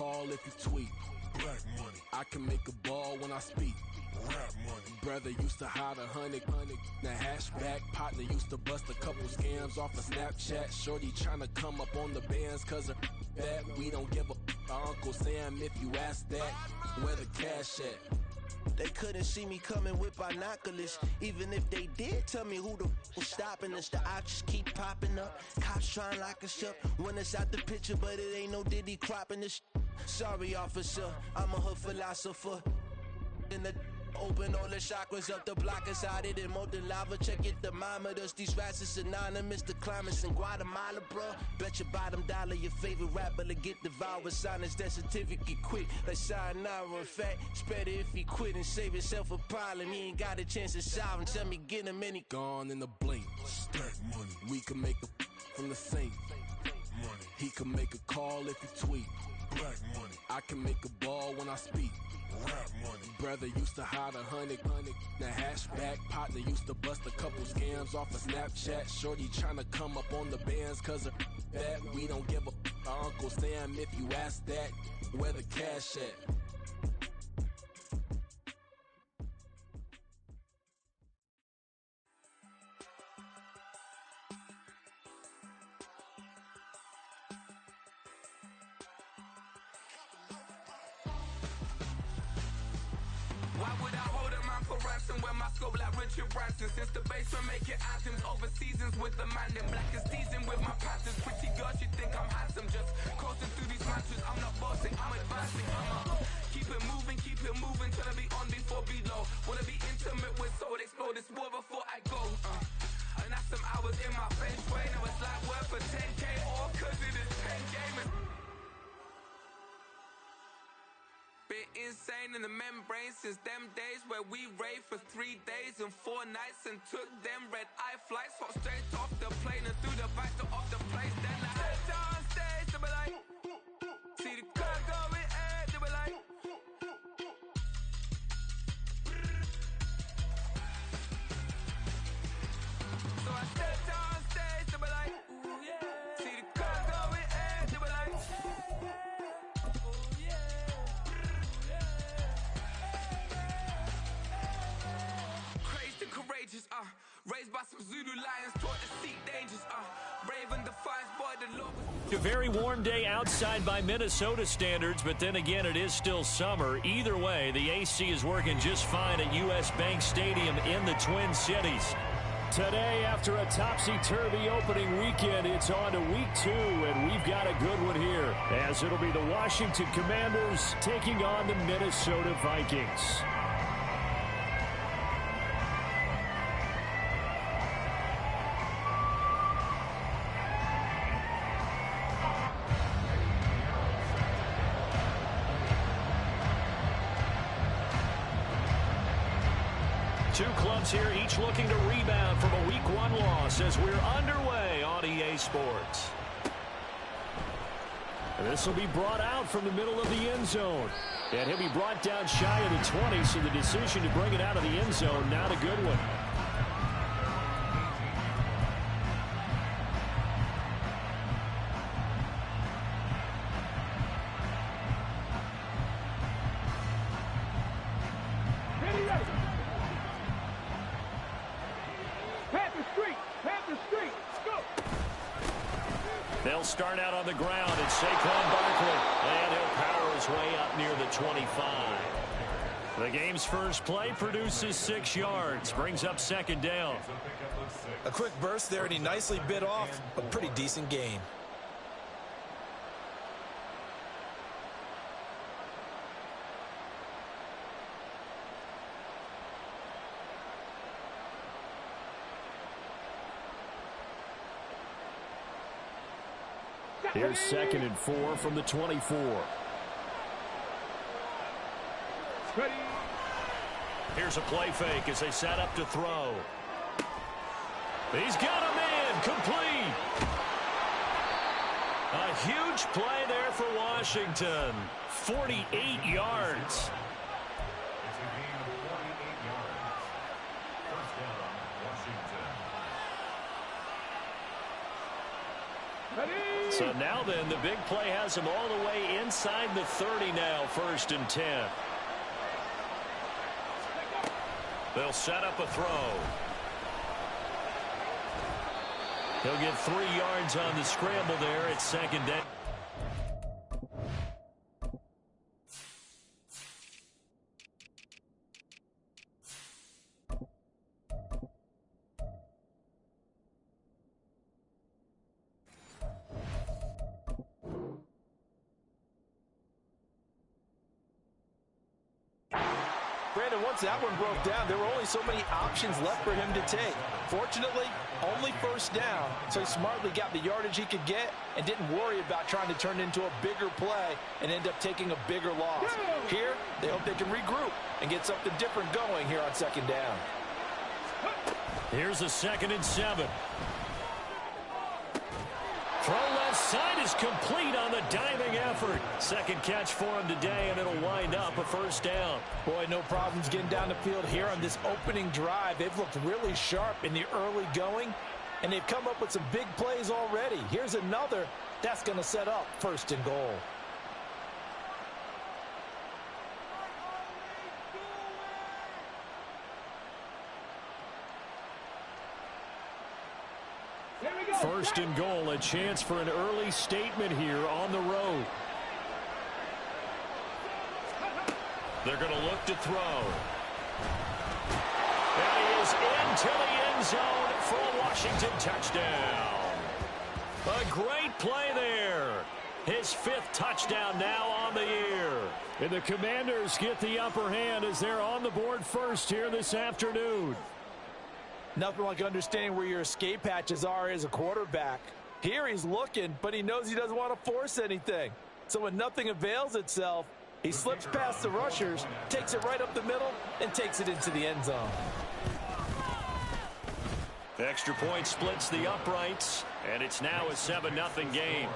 call if you tweet. Black money. I can make a ball when I speak. Rap money. Brother used to hide 100. The hashback partner used to bust a couple scams off of Snapchat. Shorty tryna come up on the bands cause of that. We don't give a Uncle Sam if you ask that. Where the cash at? They couldn't see me coming with binoculars. Even if they did, tell me who the was stopping us. The options keep popping up. Cops trying to lock us up. When it's out the picture, but it ain't no Diddy cropping this. Sorry, officer, I'm a hood philosopher. In the open all the chakras up the block inside it and molten lava. Check your thermometers. These rats is anonymous. The climates in Guatemala, bro. Bet your bottom dollar your favorite rapper to get devoured. Sign his death certificate quick. Like sayonara. In fact, it's better if he quit and save himself a problem. He ain't got a chance to solve and tell me get him any. Gone in the blink. Stack money. We can make a from the sink. Money. He can make a call if you tweet. Black money. I can make a ball when I speak. Rap money. Brother used to hide 100. The hashback partner used to bust a couple scams off of Snapchat. Shorty tryna come up on the bands cause of that. We don't give a Uncle Sam if you ask that. Where the cash at? Why would I hold a man for ransom when my scope like Richard Branson? Since the basement making anthems over seasons with the man, then black is seasoned with my patterns. Pretty girls, you think I'm handsome, just coasting through these matches. I'm not bossing, I'm advancing. Keep it moving, till I be on before below. Wanna be intimate with soul, explore this war before I go. And that's some hours in my feng shui. Now it's like worth for 10K, all cause it is pen gaming. Bit insane in the membrane since them days where we raved for 3 days and 4 nights and took them red eye flights. Hot straight off the plane and through the back door of the place. Then I head on stage, they be like, see the car going ahead, they be like. So I stepped on stage, they be like, ooh yeah. See the car going ahead, they be like, ooh yeah. Courageous, raised by some Zulu lions, taught to seek dangers, brave and defiant by the law. A very warm day outside by Minnesota standards, but then again, it is still summer. Either way, the AC is working just fine at U.S. Bank Stadium in the Twin Cities. Today, after a topsy-turvy opening weekend, it's on to week 2, and we've got a good one here, as it'll be the Washington Commanders taking on the Minnesota Vikings. Two clubs here, each looking to rebound from a Week 1 loss as we're underway on EA Sports. And this will be brought out from the middle of the end zone. And he'll be brought down shy of the 20, so the decision to bring it out of the end zone, not a good one. They'll start out on the ground. It's Saquon Barkley, and he'll power his way up near the 25. The game's first play produces 6 yards, brings up second down. A quick burst there, and he nicely bit off a pretty decent gain. Here's 2nd and 4 from the 24. Ready. Here's a play fake as they set up to throw. He's got a man complete. A huge play there for Washington. 48 yards. Ready. So now then, the big play has him all the way inside the 30 now, 1st and 10. They'll set up a throw. He'll get 3 yards on the scramble there at 2nd down. Brandon, once that one broke down, there were only so many options left for him to take. Fortunately, only 1st down, so he smartly got the yardage he could get and didn't worry about trying to turn it into a bigger play and end up taking a bigger loss. Here, they hope they can regroup and get something different going here on 2nd down. Here's a 2nd and 7. Throw left side is complete on the diving effort. 2nd catch for him today, and it'll wind up a 1st down. Boy, no problems getting down the field here on this opening drive. They've looked really sharp in the early going, and they've come up with some big plays already. Here's another that's going to set up 1st and goal. First and goal, a chance for an early statement here on the road. They're going to look to throw. And he is into the end zone for a Washington touchdown. A great play there. His 5th touchdown now on the year. And the Commanders get the upper hand as they're on the board first here this afternoon. Nothing like understanding where your escape hatches are as a quarterback. Here he's looking, but he knows he doesn't want to force anything. So when nothing avails itself, he slips past the rushers, takes it right up the middle, and takes it into the end zone. The extra point splits the uprights, and it's now a 7-0 game.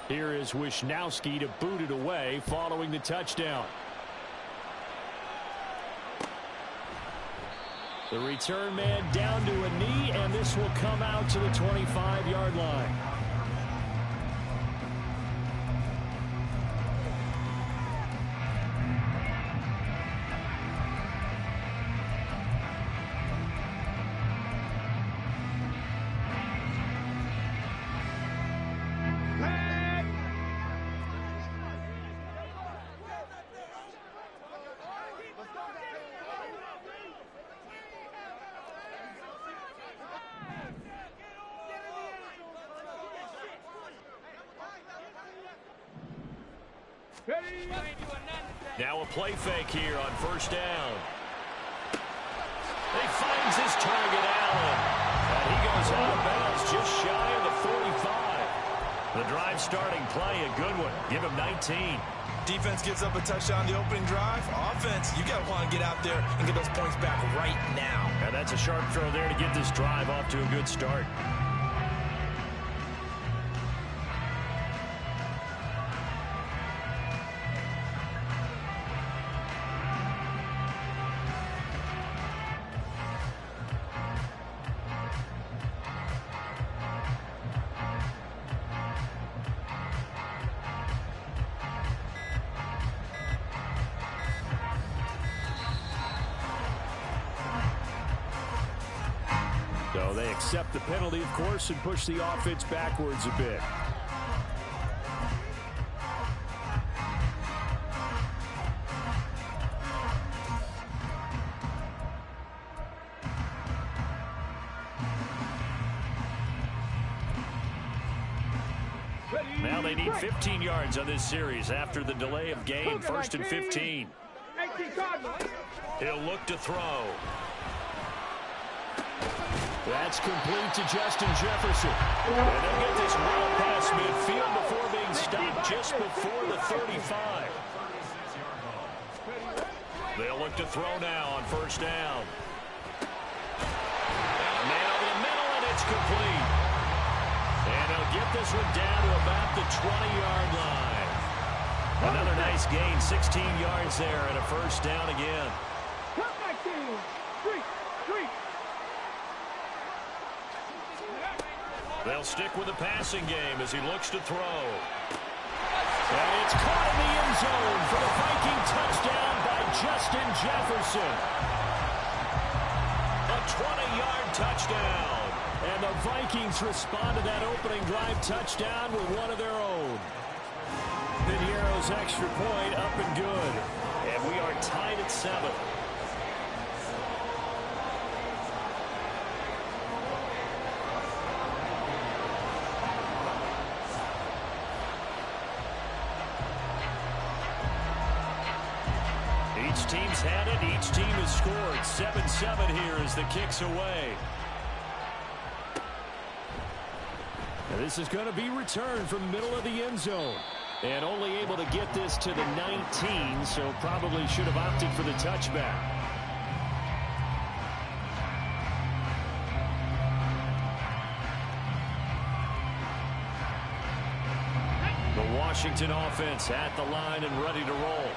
Here is Wisnowski to boot it away following the touchdown. The return man down to a knee, and this will come out to the 25-yard line. Now a play fake here on 1st down. He finds his target, Allen. And he goes out of bounds just shy of the 45. The drive starting play, a good one. Give him 19. Defense gives up a touchdown the opening drive. Offense, you got to want to get out there and get those points back right now. And that's a sharp throw there to get this drive off to a good start. So they accept the penalty, of course, and push the offense backwards a bit. Now they need 15 yards on this series after the delay of game. 1st and 15. He'll look to throw. That's complete to Justin Jefferson. And they'll get this well past midfield before being stopped just before the 35. They'll look to throw now on first down. And a man over the middle, and it's complete. And they'll get this one down to about the 20-yard line. Another nice gain, 16 yards there, and a first down again. Cut back team. Street. They'll stick with the passing game as he looks to throw. And it's caught in the end zone for the Viking touchdown by Justin Jefferson. A 20-yard touchdown. And the Vikings respond to that opening drive touchdown with one of their own. Piniero's extra point up and good. And we are tied at 7. Each team's had it. Each team has scored. 7-7 here as the kick's away. And this is going to be returned from the middle of the end zone. And only able to get this to the 19, so probably should have opted for the touchback. The Washington offense at the line and ready to roll.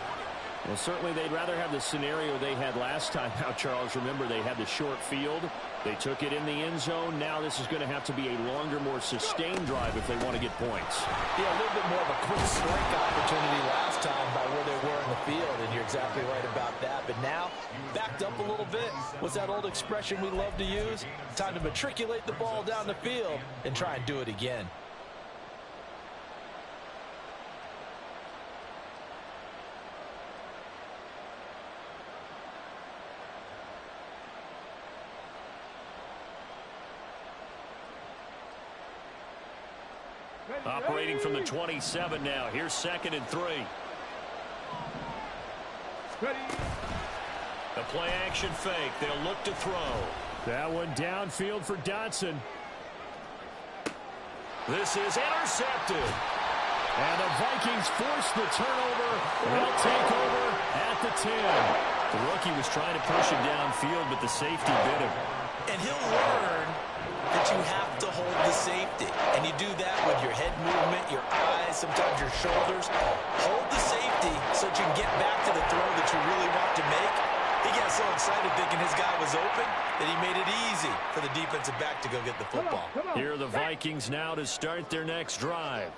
Well, certainly they'd rather have the scenario they had last time out, Charles. Remember, they had the short field. They took it in the end zone. Now this is going to have to be a longer, more sustained drive if they want to get points. Yeah, a little bit more of a quick strike opportunity last time by where they were in the field, and you're exactly right about that. But now, backed up a little bit. What's that old expression we love to use? Time to matriculate the ball down the field and try and do it again. Operating from the 27 now. Here's 2nd and 3. Ready. The play action fake. They'll look to throw. That one downfield for Dotson. This is intercepted. And the Vikings force the turnover. They'll take over at the 10. The rookie was trying to push him downfield, but the safety bit him. And he'll learn that you have to hold the safety. And you do that with your head movement, your eyes, sometimes your shoulders. Hold the safety so that you can get back to the throw that you really want to make. He got so excited thinking his guy was open that he made it easy for the defensive back to go get the football. Here are the Vikings now to start their next drive.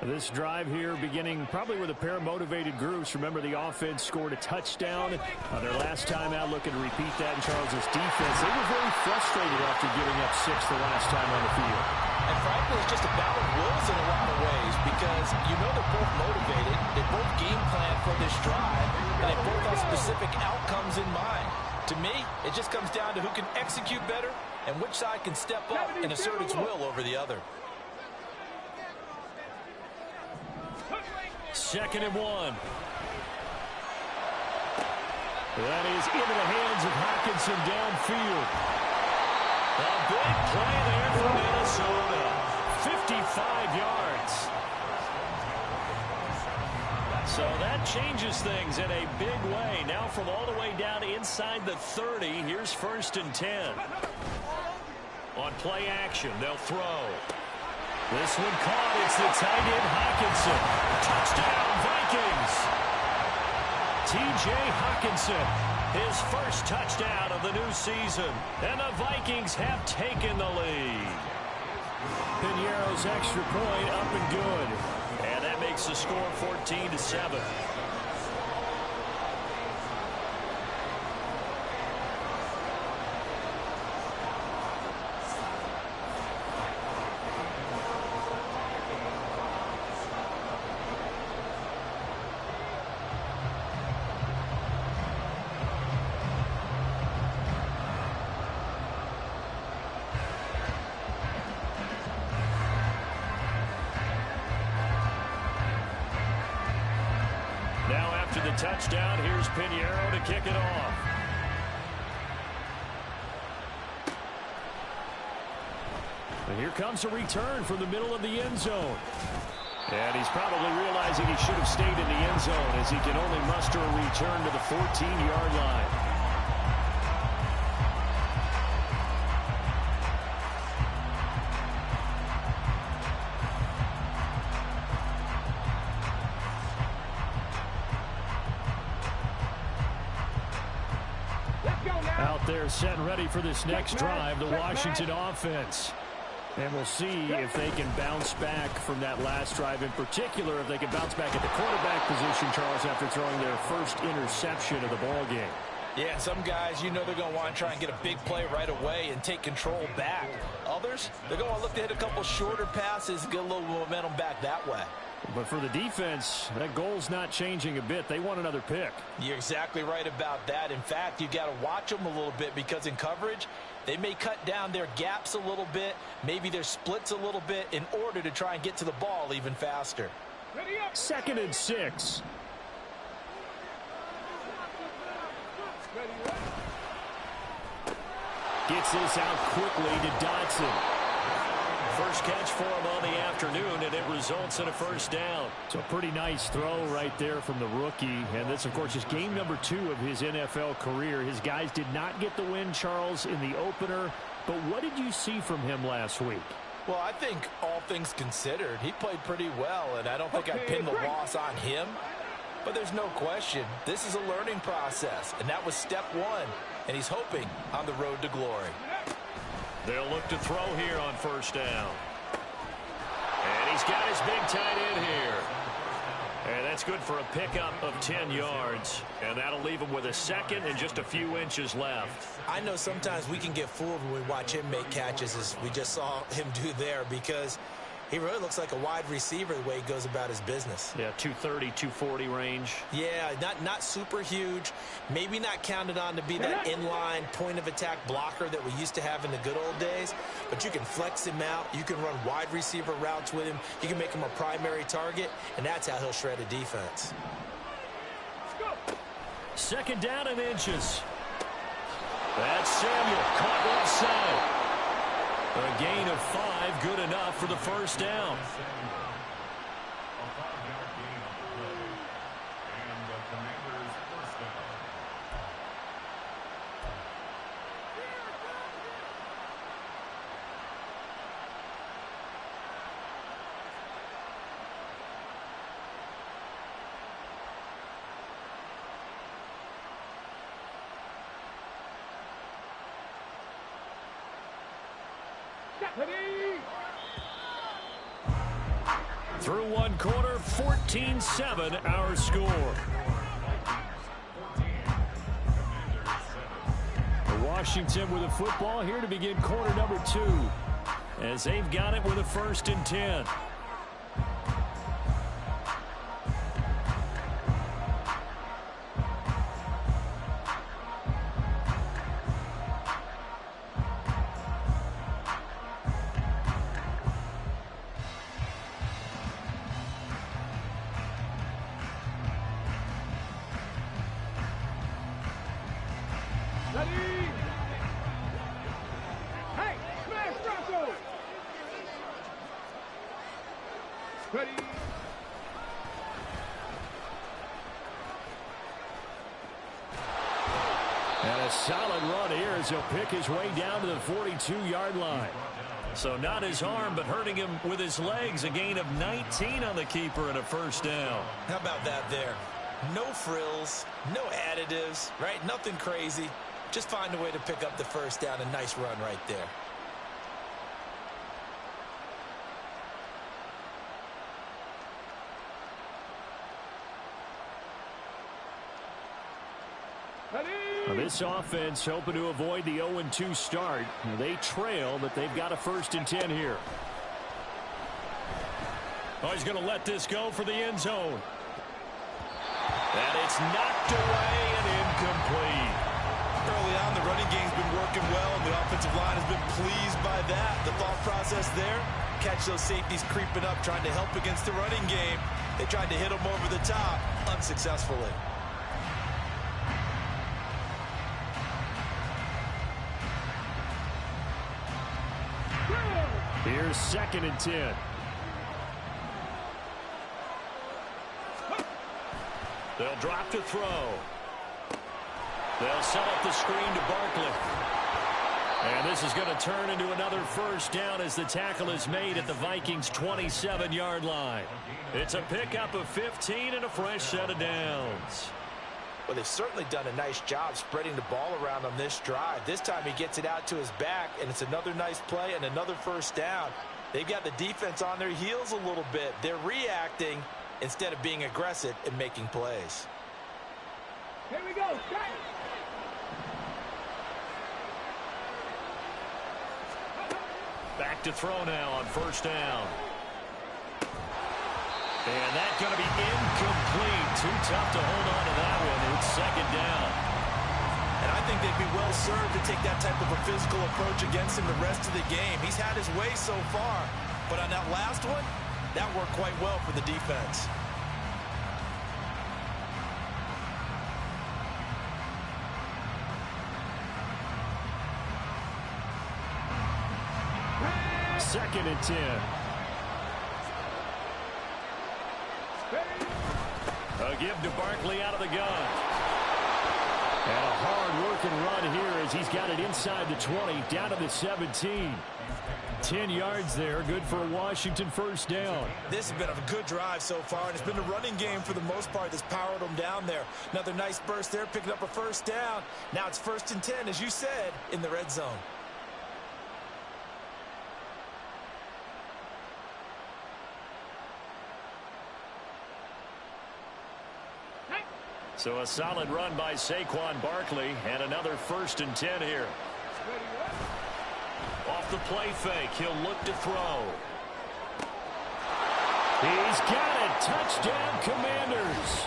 This drive here beginning probably with a pair of motivated groups. Remember, the offense scored a touchdown their last time out, looking to repeat that in Charles's defense. They were very frustrated after giving up 6 the last time on the field. And frankly, it's just a battle of wills in a lot of ways because you know they're both motivated. They both game plan for this drive, and they both have specific outcomes in mind. To me, it just comes down to who can execute better and which side can step up and assert its will over the other. 2nd and 1. That is into the hands of Hockenson downfield. A big play there for Minnesota. 55 yards. So that changes things in a big way. Now from all the way down inside the 30, here's 1st and 10. On play action, they'll throw. This one caught. It's the tight end Hockenson. Touchdown, Vikings. T.J. Hockenson, his first touchdown of the new season. And the Vikings have taken the lead. Piniero's extra point up and good. And that makes the score 14-7. After the touchdown, here's Piniero to kick it off. And here comes a return from the middle of the end zone. And he's probably realizing he should have stayed in the end zone as he can only muster a return to the 14-yard line. Out there set and ready for this next drive, the Washington offense. And we'll see if they can bounce back from that last drive, in particular if they can bounce back at the quarterback position, Charles, after throwing their first interception of the ball game. Yeah, some guys, you know they're going to want to try and get a big play right away and take control back. Others, they're going to want to look to hit a couple shorter passes, get a little momentum back that way. But for the defense, that goal's not changing a bit. They want another pick. You're exactly right about that. In fact, you've got to watch them a little bit because in coverage, they may cut down their gaps a little bit, maybe their splits a little bit in order to try and get to the ball even faster. 2nd and 6. Gets this out quickly to Dotson. First catch for him on the afternoon, and it results in a first down. So a pretty nice throw right there from the rookie. And this, of course, is game number 2 of his NFL career. His guys did not get the win, Charles, in the opener. But what did you see from him last week? Well, I think all things considered, he played pretty well, and I don't think I'd pin the loss on him. But there's no question, this is a learning process, and that was step 1. And he's hoping on the road to glory. They'll look to throw here on first down. And he's got his big tight end here. And that's good for a pickup of 10 yards. And that'll leave him with a second and just a few inches left. I know sometimes we can get fooled when we watch him make catches, as we just saw him do there, because he really looks like a wide receiver the way he goes about his business. Yeah, 230, 240 range. Yeah, not super huge. Maybe not counted on to be that inline point-of-attack blocker that we used to have in the good old days. But you can flex him out. You can run wide receiver routes with him. You can make him a primary target, and that's how he'll shred a defense. 2nd down and inches. That's Samuel, caught left side. A gain of 5, good enough for the first down. Through one quarter, 14-7 our score. Washington with a football here to begin quarter number 2, as they've got it with a 1st and 10. And a solid run here as he'll pick his way down to the 42-yard line. So not his arm, but hurting him with his legs. A gain of 19 on the keeper and a first down. How about that there? No frills, no additives, right? Nothing crazy. Just find a way to pick up the first down. A nice run right there. This offense hoping to avoid the 0-2 start. They trail, but they've got a 1st and 10 here. Oh, he's going to let this go for the end zone. And it's knocked away and incomplete. Early on, the running game's been working well, and the offensive line has been pleased by that. The thought process there, catch those safeties creeping up, trying to help against the running game. They tried to hit them over the top, unsuccessfully. Here's 2nd and 10. They'll drop to throw. They'll set up the screen to Barkley. And this is going to turn into another first down as the tackle is made at the Vikings' 27-yard line. It's a pickup of 15 and a fresh set of downs. Well, they've certainly done a nice job spreading the ball around on this drive. This time he gets it out to his back, and it's another nice play and another first down. They've got the defense on their heels a little bit. They're reacting instead of being aggressive and making plays. Here we go. Start. Back to throw now on first down. And that's going to be incomplete. Too tough to hold on to that one. It's second down. And I think they'd be well served to take that type of a physical approach against him the rest of the game. He's had his way so far, but on that last one, that worked quite well for the defense. Second and 10. A give to Barkley out of the gun. And a hard-working run here as he's got it inside the 20, down to the 17. 10 yards there, good for a Washington first down. This has been a good drive so far, and it's been the running game for the most part that's powered them down there. Another nice burst there, picking up a first down. Now it's 1st and 10, as you said, in the red zone. So a solid run by Saquon Barkley, and another 1st and 10 here. Off the play fake, he'll look to throw. He's got it. Touchdown, Commanders.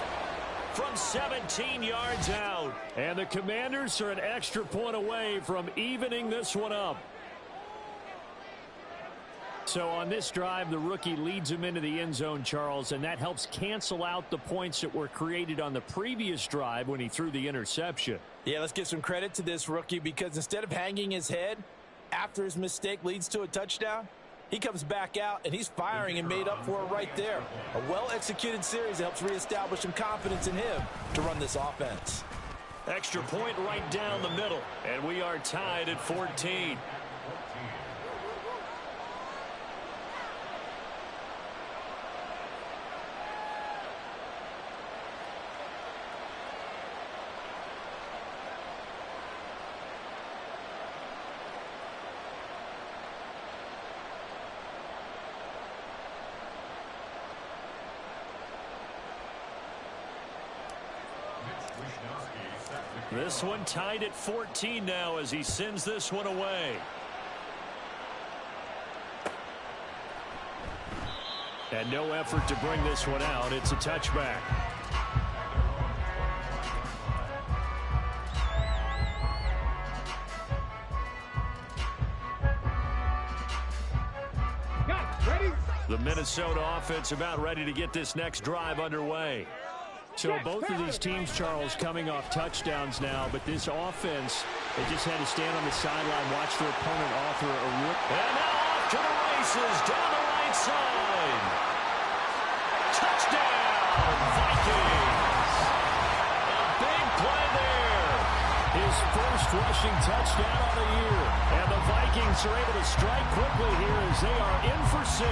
From 17 yards out. And the Commanders are an extra point away from evening this one up. So on this drive, the rookie leads him into the end zone, Charles, and that helps cancel out the points that were created on the previous drive when he threw the interception. Yeah, let's give some credit to this rookie, because instead of hanging his head after his mistake leads to a touchdown, he comes back out and he's firing and made up for it right there. A well-executed series that helps reestablish some confidence in him to run this offense. Extra point right down the middle, and we are tied at 14. This one tied at 14 now as he sends this one away. And no effort to bring this one out. It's a touchback. The Minnesota offense about ready to get this next drive underway. So both of these teams, Charles, coming off touchdowns now, but this offense, they just had to stand on the sideline, watch their opponent author a rip. And now off to the races, down the right side. Touchdown, Vikings. A big play there. His first rushing touchdown of the year. And the Vikings are able to strike quickly here as they are in for 6.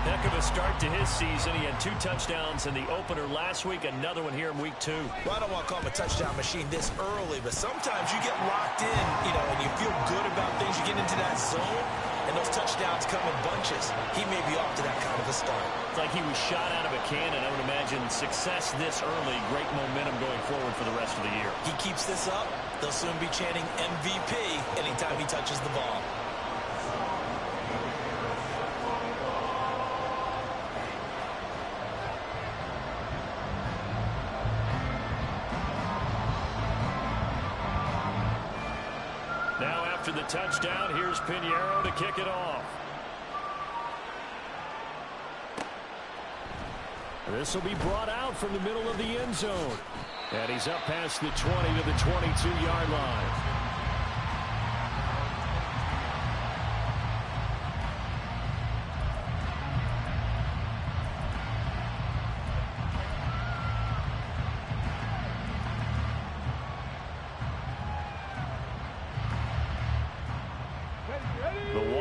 Heck of a start to his season. He had 2 touchdowns in the opener last week, another one here in week 2. Well, I don't want to call him a touchdown machine this early, but sometimes you get locked in, and you feel good about things. You get into that zone, and those touchdowns come in bunches. He may be off to that kind of a start. It's like he was shot out of a cannon. I would imagine success this early, great momentum going forward for the rest of the year. He keeps this up, they'll soon be chanting MVP anytime he touches the ball. After the touchdown, here's Pinheiro to kick it off. This will be brought out from the middle of the end zone. And he's up past the 20 to the 22-yard line.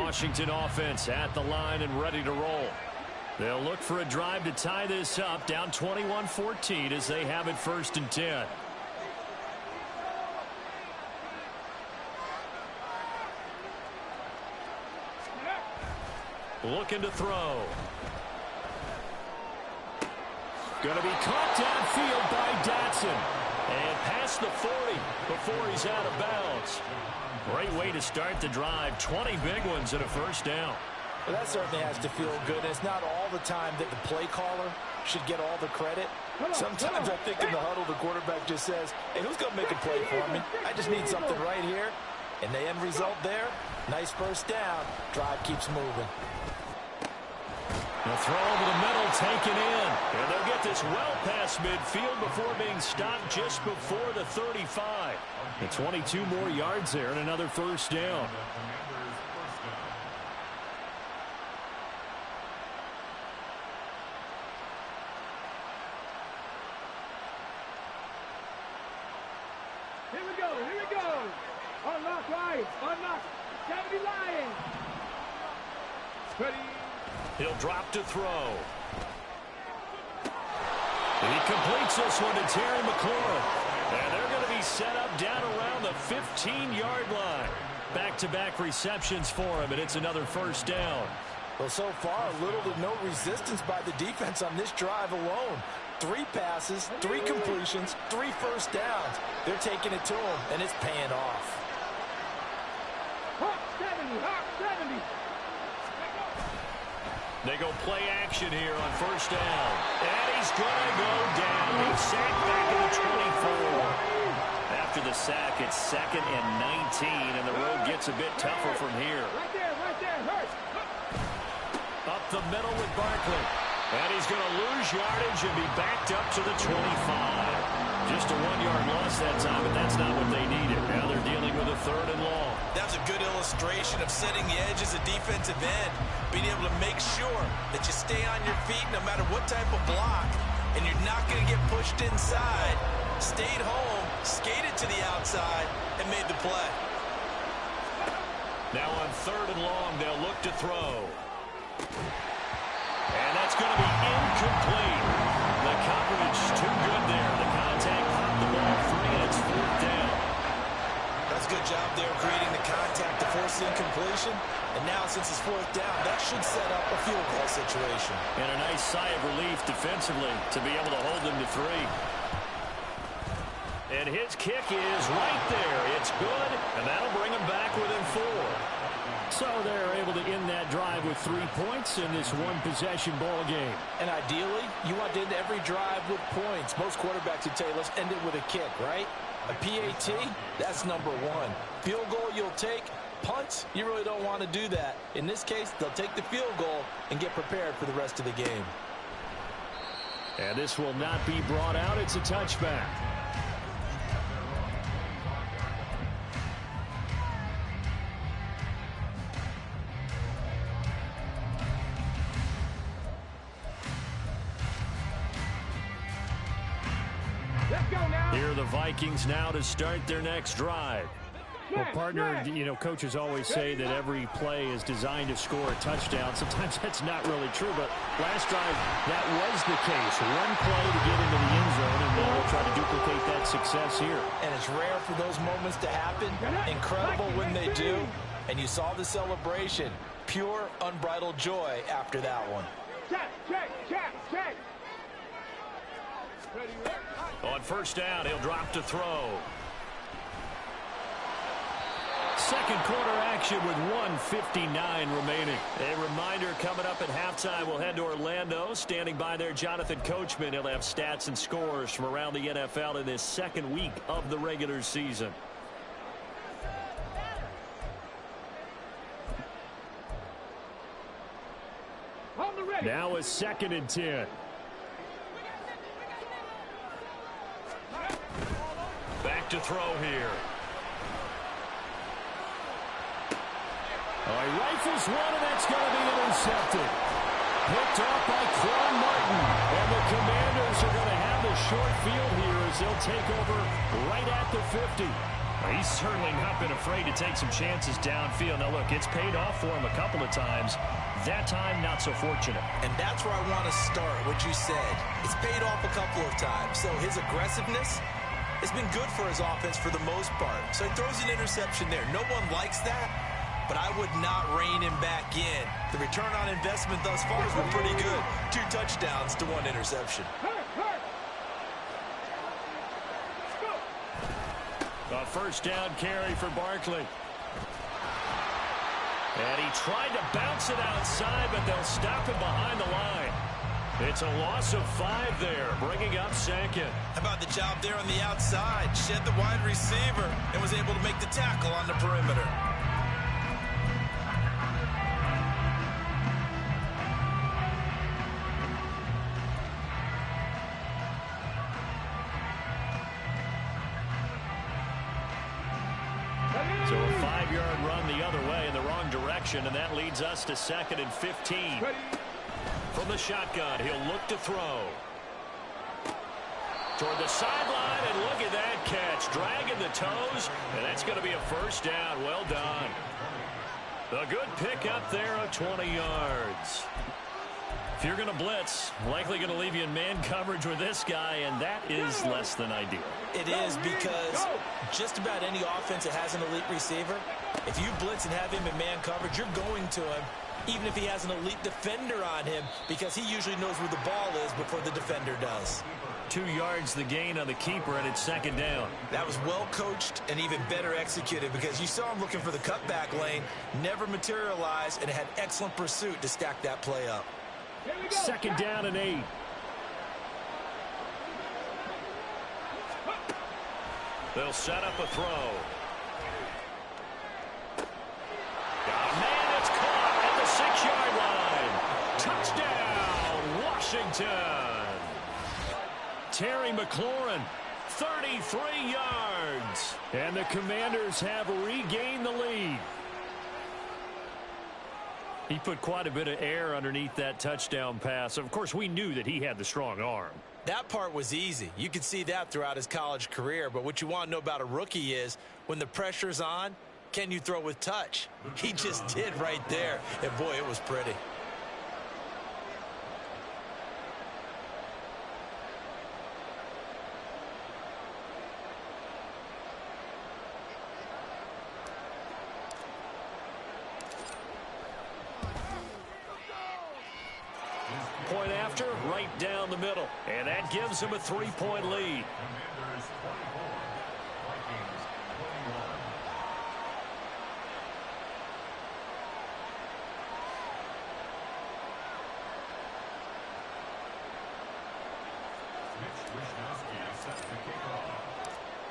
Washington offense at the line and ready to roll. They'll look for a drive to tie this up, down 21-14 as they have it 1st and 10. Looking to throw. Going to be caught downfield by Dotson. And past the 40 before he's out of bounds. Great way to start the drive. 20 big ones and a 1st down. Well, that certainly has to feel good. It's not all the time that the play caller should get all the credit. Sometimes I think in the huddle the quarterback just says, hey, who's going to make a play for me? I just need something right here. And the end result there, nice 1st down. Drive keeps moving. The throw over the middle taken in. And they'll get this well past midfield before being stopped just before the 35. And 22 more yards there and another 1st down. Here we go, here we go. Unlock Lions, unlock 70 Lions. Ready. He'll drop to throw. He completes this one to Terry McLaurin. And they're going to be set up down around the 15-yard line. Back-to-back receptions for him, and it's another 1st down. Well, so far, little to no resistance by the defense on this drive alone. 3 passes, 3 completions, 3 1st downs. They're taking it to him, and it's paying off. Hawk 70, Hawk 70. They go play action here on 1st down. And he's going to go down. He's sacked back at the 24. After the sack, it's 2nd and 19, and the road gets a bit tougher from here. Right there, hurt. Up the middle with Barkley. And he's going to lose yardage and be backed up to the 25. Just a 1-yard loss that time, but that's not what they needed. Now they're dealing with a 3rd and long. That was a good illustration of setting the edge as a defensive end. Being able to make sure that you stay on your feet no matter what type of block, and you're not going to get pushed inside. Stayed home, skated to the outside, and made the play. Now on 3rd and long, they'll look to throw. And that's going to be incomplete. The coverage too good there. The contact popped the ball free, and it's 4th down. That's a good job there creating the contact to force the incompletion. And now, since it's 4th down, that should set up a field goal situation. And a nice sigh of relief defensively to be able to hold them to 3. And his kick is right there. It's good, and that'll bring him back within 4. So they're able to end that drive with 3 points in this one-possession ball game. And ideally, you want to end every drive with points. Most quarterbacks would tell you, let's end it with a kick, right? A PAT, that's number 1. Field goal you'll take. Punts, you really don't want to do that. In this case, they'll take the field goal and get prepared for the rest of the game. And this will not be brought out. It's a touchback. Here are the Vikings now to start their next drive. Well, partner, you know, coaches always say that every play is designed to score a touchdown. Sometimes that's not really true, but last drive, that was the case. One play to get into the end zone, and then we'll try to duplicate that success here. And it's rare for those moments to happen. Incredible when they do. And you saw the celebration. Pure, unbridled joy after that one. Check. On 1st down, he'll drop to throw. Second quarter action with 1:59 remaining. A reminder coming up at halftime, we'll head to Orlando. Standing by there, Jonathan Coachman. He'll have stats and scores from around the NFL in this 2nd week of the regular season. Now a 2nd and 10. Back to throw here. He rifles one, and that's going to be intercepted. Picked off by Quan Martin. And the Commanders are going to have the short field here as they'll take over right at the 50. He's certainly not been afraid to take some chances downfield. Now, look, it's paid off for him a couple of times. That time, not so fortunate. And that's where I want to start, what you said. It's paid off a couple of times. So his aggressiveness has been good for his offense for the most part. So he throws an interception there. No one likes that, but I would not rein him back in. The return on investment thus far has been pretty good. 2 touchdowns to 1 interception. A first down carry for Barkley. And he tried to bounce it outside, but they'll stop him behind the line. It's a loss of 5 there, bringing up 2nd. How about the job there on the outside? Shed the wide receiver and was able to make the tackle on the perimeter. So a 5-yard run the other way in the wrong direction, and that leads us to 2nd and 15. From the shotgun, he'll look to throw. Toward the sideline, and look at that catch. Dragging the toes, and that's going to be a first down. Well done. A good pick up there of 20 yards. If you're going to blitz, likely going to leave you in man coverage with this guy, and that is less than ideal. It is, because just about any offense that has an elite receiver, if you blitz and have him in man coverage, you're going to him, even if he has an elite defender on him, because he usually knows where the ball is before the defender does. 2 yards the gain on the keeper, and it's 2nd down. That was well coached and even better executed, because you saw him looking for the cutback lane, never materialized, and had excellent pursuit to stack that play up. 2nd down and 8. They'll set up a throw. Got a man, it's caught at the 6-yard line. Touchdown, Washington. Terry McLaurin, 33 yards. And the Commanders have regained the lead. He put quite a bit of air underneath that touchdown pass. Of course, we knew that he had the strong arm. That part was easy. You could see that throughout his college career. But what you want to know about a rookie is when the pressure's on, can you throw with touch? He just did right there. And, boy, it was pretty. Point after, right down the middle. And that gives him a 3-point lead.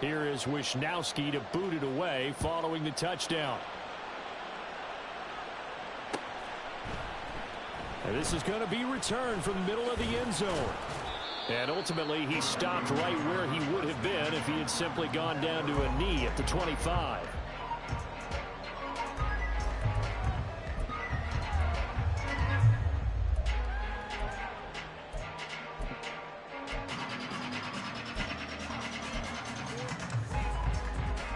Here is Wisnowski to boot it away following the touchdown. And this is going to be returned from the middle of the end zone. And ultimately, he stopped right where he would have been if he had simply gone down to a knee at the 25.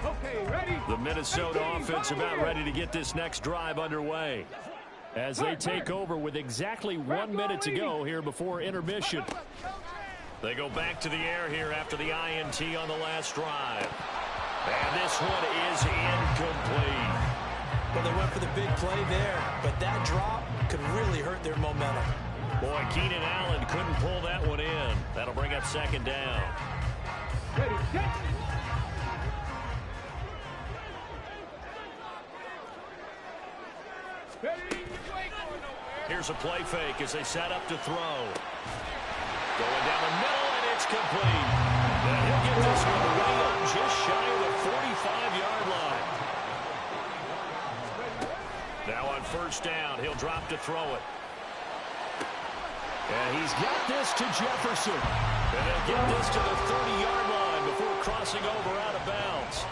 Okay, ready? The Minnesota offense about ready to get this next drive underway, as they take over with exactly 1 minute to go here before intermission. They go back to the air here after the INT on the last drive. And this one is incomplete. Well, they went for the big play there, but that drop could really hurt their momentum. Boy, Keenan Allen couldn't pull that one in. That'll bring up 2nd down. Ready, set. Here's a play fake as they set up to throw. Going down the middle, and it's complete. And he'll get this one way up just shy of the 45-yard line. Now on first down, he'll drop to throw it. And he's got this to Jefferson. And he'll get this to the 30-yard line before crossing over out of bounds.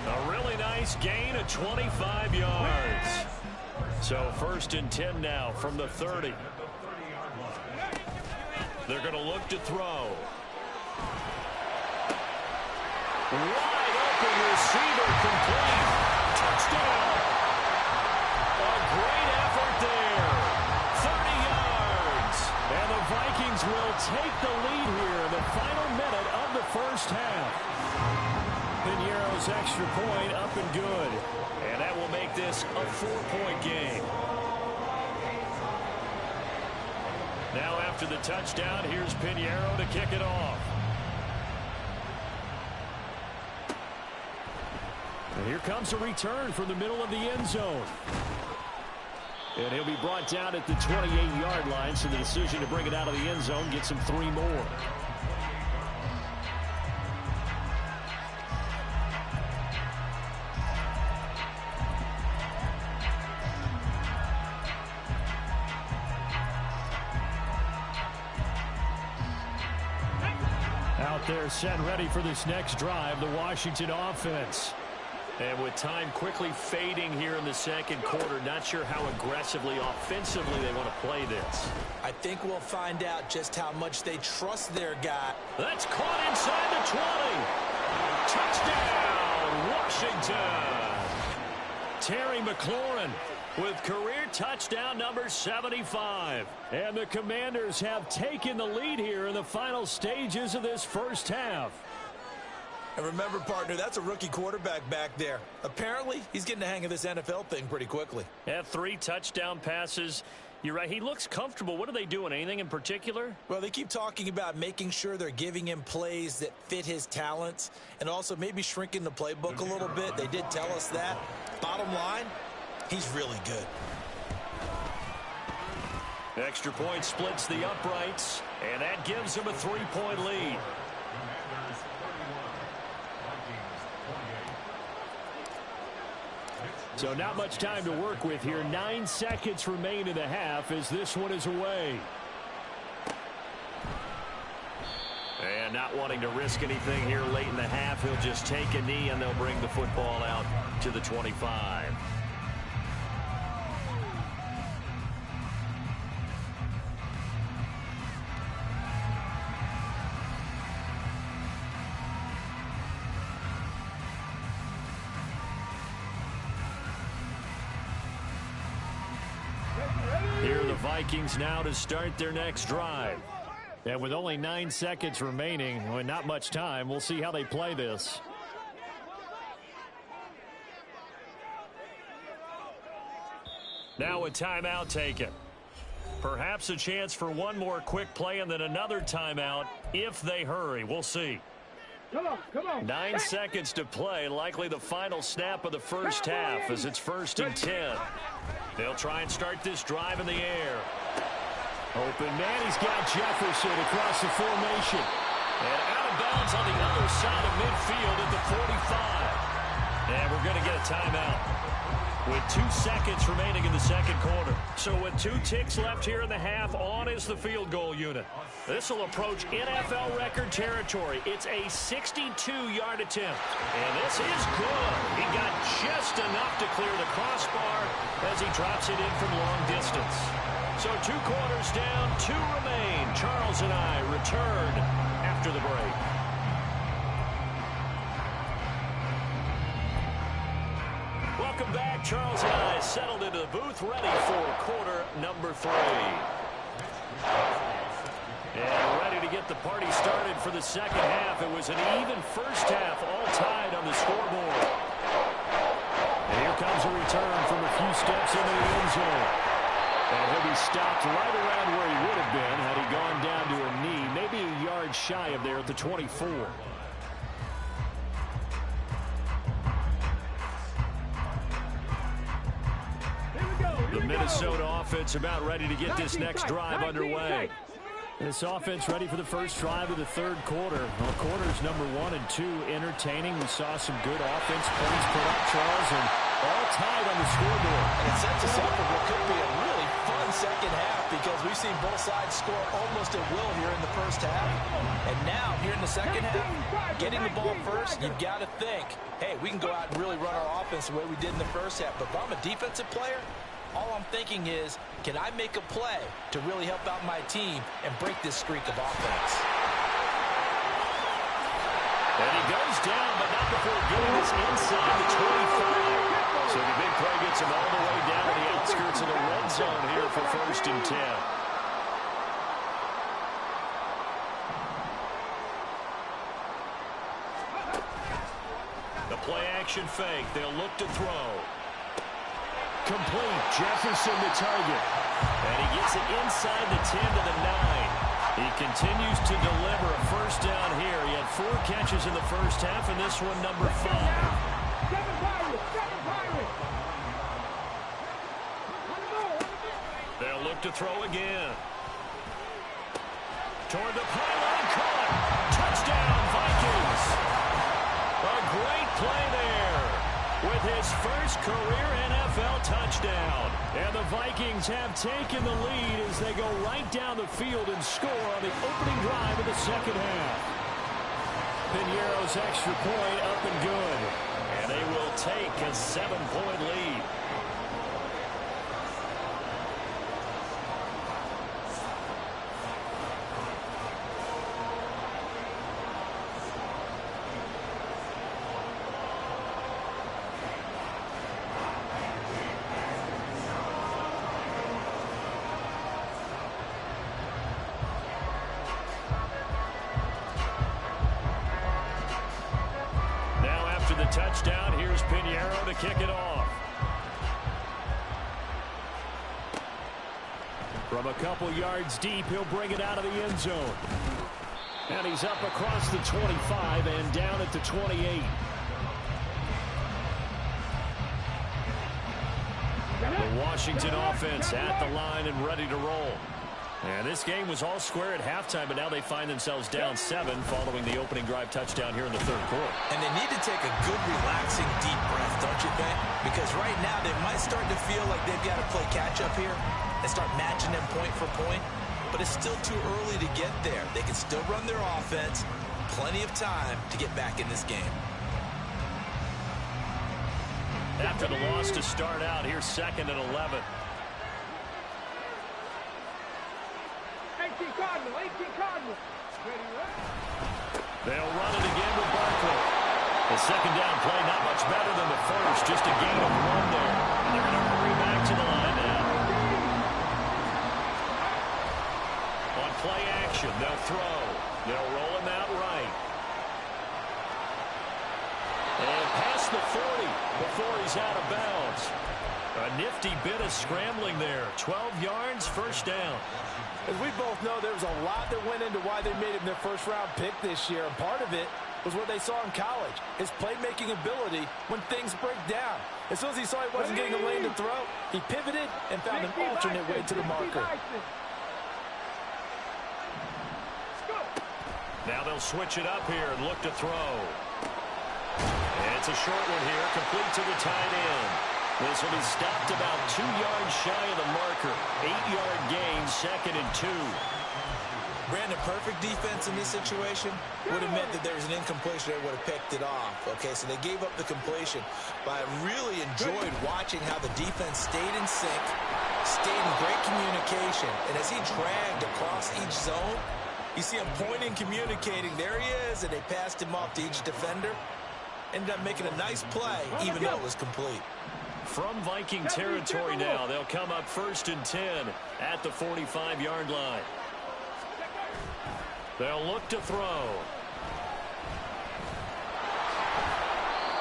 A really nice gain of 25 yards. So 1st and 10 now from the 30. They're going to look to throw. Wide open receiver complete. Touchdown. A great effort there. 30 yards. And the Vikings will take the lead here in the final minute of the first half. Piñeiro's extra point up and good. And that will make this a 4-point game. Now after the touchdown, here's Piñeiro to kick it off. And here comes a return from the middle of the end zone. And he'll be brought down at the 28-yard line, so the decision to bring it out of the end zone gets him 3 more. Out there set ready for this next drive, the Washington offense. And with time quickly fading here in the second quarter, not sure how aggressively, offensively they want to play this. I think we'll find out just how much they trust their guy. That's caught inside the 20. Touchdown, Washington. Terry McLaurin with career touchdown number 75. And the Commanders have taken the lead here in the final stages of this first half. And remember, partner, that's a rookie quarterback back there. Apparently, he's getting the hang of this NFL thing pretty quickly. Yeah, 3 touchdown passes. You're right. He looks comfortable. What are they doing? Anything in particular? Well, they keep talking about making sure they're giving him plays that fit his talents and also maybe shrinking the playbook a little bit. They did tell us that. Bottom line, he's really good. Extra point splits the uprights, and that gives him a 3-point lead. So not much time to work with here. 9 seconds remain in the half as this one is away. And not wanting to risk anything here late in the half, he'll just take a knee and they'll bring the football out to the 25. Here are the Vikings now to start their next drive. And with only 9 seconds remaining, well, not much time, we'll see how they play this. Now a timeout taken. Perhaps a chance for one more quick play and then another timeout if they hurry. We'll see. Come on. 9 seconds to play, likely the final snap of the first half as it's 1st and 10. They'll try and start this drive in the air. Open man, he's got Jefferson across the formation. And out of bounds on the other side of midfield at the 45. And we're going to get a timeout with 2 seconds remaining in the second quarter. So with 2 ticks left here in the half, on is the field goal unit. This will approach NFL record territory. It's a 62-yard attempt. And this is good. He got just enough to clear the crossbar as he drops it in from long distance. So 2 quarters down, 2 remain. Charles and I return after the break. Welcome back. Charles and I settled into the booth, ready for quarter number 3. And ready to get the party started for the second half. It was an even first half, all tied on the scoreboard. And here comes a return from a few steps into the end zone. And he'll be stopped right around where he would have been had he gone down to a knee, maybe a yard shy of there at the 24. The Minnesota offense about ready to get this next drive underway. This offense ready for the first drive of the third quarter. Well, quarters number 1 and 2 entertaining. We saw some good offense points put up, Charles, and all tied on the scoreboard. And it sets us up for what could be a really fun second half because we've seen both sides score almost at will here in the first half. And now, here in the second half, getting the ball first, you've got to think, hey, we can go out and really run our offense the way we did in the first half. But if I'm a defensive player, all I'm thinking is, can I make a play to really help out my team and break this streak of offense? And he goes down, but not before getting this inside the 25. So the big play gets him all the way down to the outskirts of the red zone here for 1st and 10. The play-action fake. They'll look to throw. Complete. Jefferson the target. And he gets it inside the 10 to the 9. He continues to deliver a 1st down here. He had 4 catches in the first half, and this one number 5. They'll look to throw again. Toward the pylon, caught. Touchdown, Vikings. A great play there with his first career NFL touchdown. And the Vikings have taken the lead as they go right down the field and score on the opening drive of the second half. Piñeiro's extra point up and good. And they will take a 7-point lead. Touchdown. Here's Piñeiro to kick it off. From a couple yards deep, he'll bring it out of the end zone. And he's up across the 25 and down at the 28. The Washington offense at the line and ready to roll. And this game was all square at halftime, but now they find themselves down 7 following the opening drive touchdown here in the 3rd quarter. And they need to take a good, relaxing, deep breath, don't you think? Because right now they might start to feel like they've got to play catch-up here and start matching them point for point. But it's still too early to get there. They can still run their offense. Plenty of time to get back in this game. After the loss to start out, here's 2nd and 11. 18 Cardinals. They'll run it again with Barkley. The 2nd down play, not much better than the first, just a gain of 1 there. And they're going to hurry back to the line now. On play action, they'll throw. They'll roll him out right. And past the 40 before he's out of bounds. A nifty bit of scrambling there. 12 yards, 1st down. As we both know, there was a lot that went into why they made him their first-round pick this year. And part of it was what they saw in college, his playmaking ability when things break down. As soon as he saw he wasn't getting a lane to throw, he pivoted and found an alternate way to the marker. Now they'll switch it up here and look to throw. And it's a short one here, complete to the tight end. This will be stopped about 2 yards shy of the marker. 8-yard gain, 2nd and 2. Brandon, perfect defense in this situation would have meant that there was an incompletion that would have picked it off. Okay, so they gave up the completion. But I really enjoyed watching how the defense stayed in sync, stayed in great communication. And as he dragged across each zone, you see him pointing, communicating. There he is, and they passed him off to each defender. Ended up making a nice play, even though it was complete. From Viking territory now, they'll come up 1st and 10 at the 45-yard line. They'll look to throw.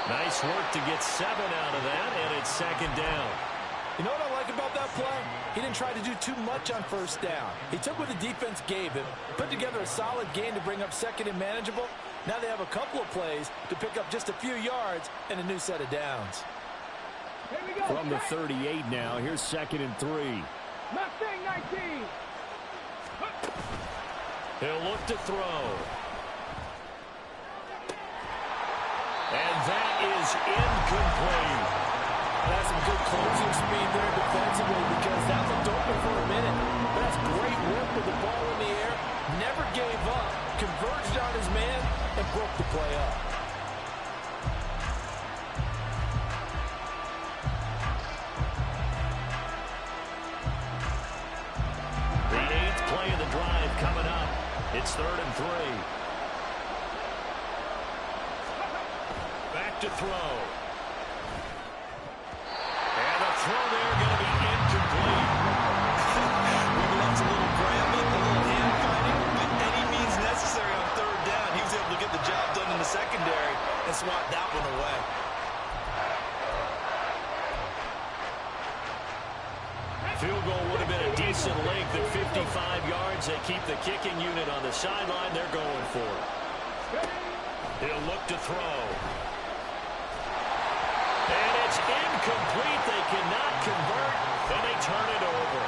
Nice work to get 7 out of that, and it's 2nd down. You know what I like about that play? He didn't try to do too much on 1st down. He took what the defense gave him, put together a solid gain to bring up 2nd and manageable. Now they have a couple of plays to pick up just a few yards and a new set of downs. From the 38 now, here's 2nd and 3. Mustang 19. He'll look to throw. And that is incomplete. That's some good closing speed there defensively because that looked open for a minute. That's great work with the ball in the air. Never gave up. Converged on his man and broke the play up. The 8th play of the drive coming up. It's 3rd and 3. look to throw. And the throw there going to be incomplete. Maybe that's a little brambling, a little hand fighting, but any means necessary on third down. He was able to get the job done in the secondary and swat that one away. Field goal would have been a decent length at 55 yards. They keep the kicking unit on the sideline. They're going for it. He'll look to throw. And it's incomplete. They cannot convert, and they turn it over.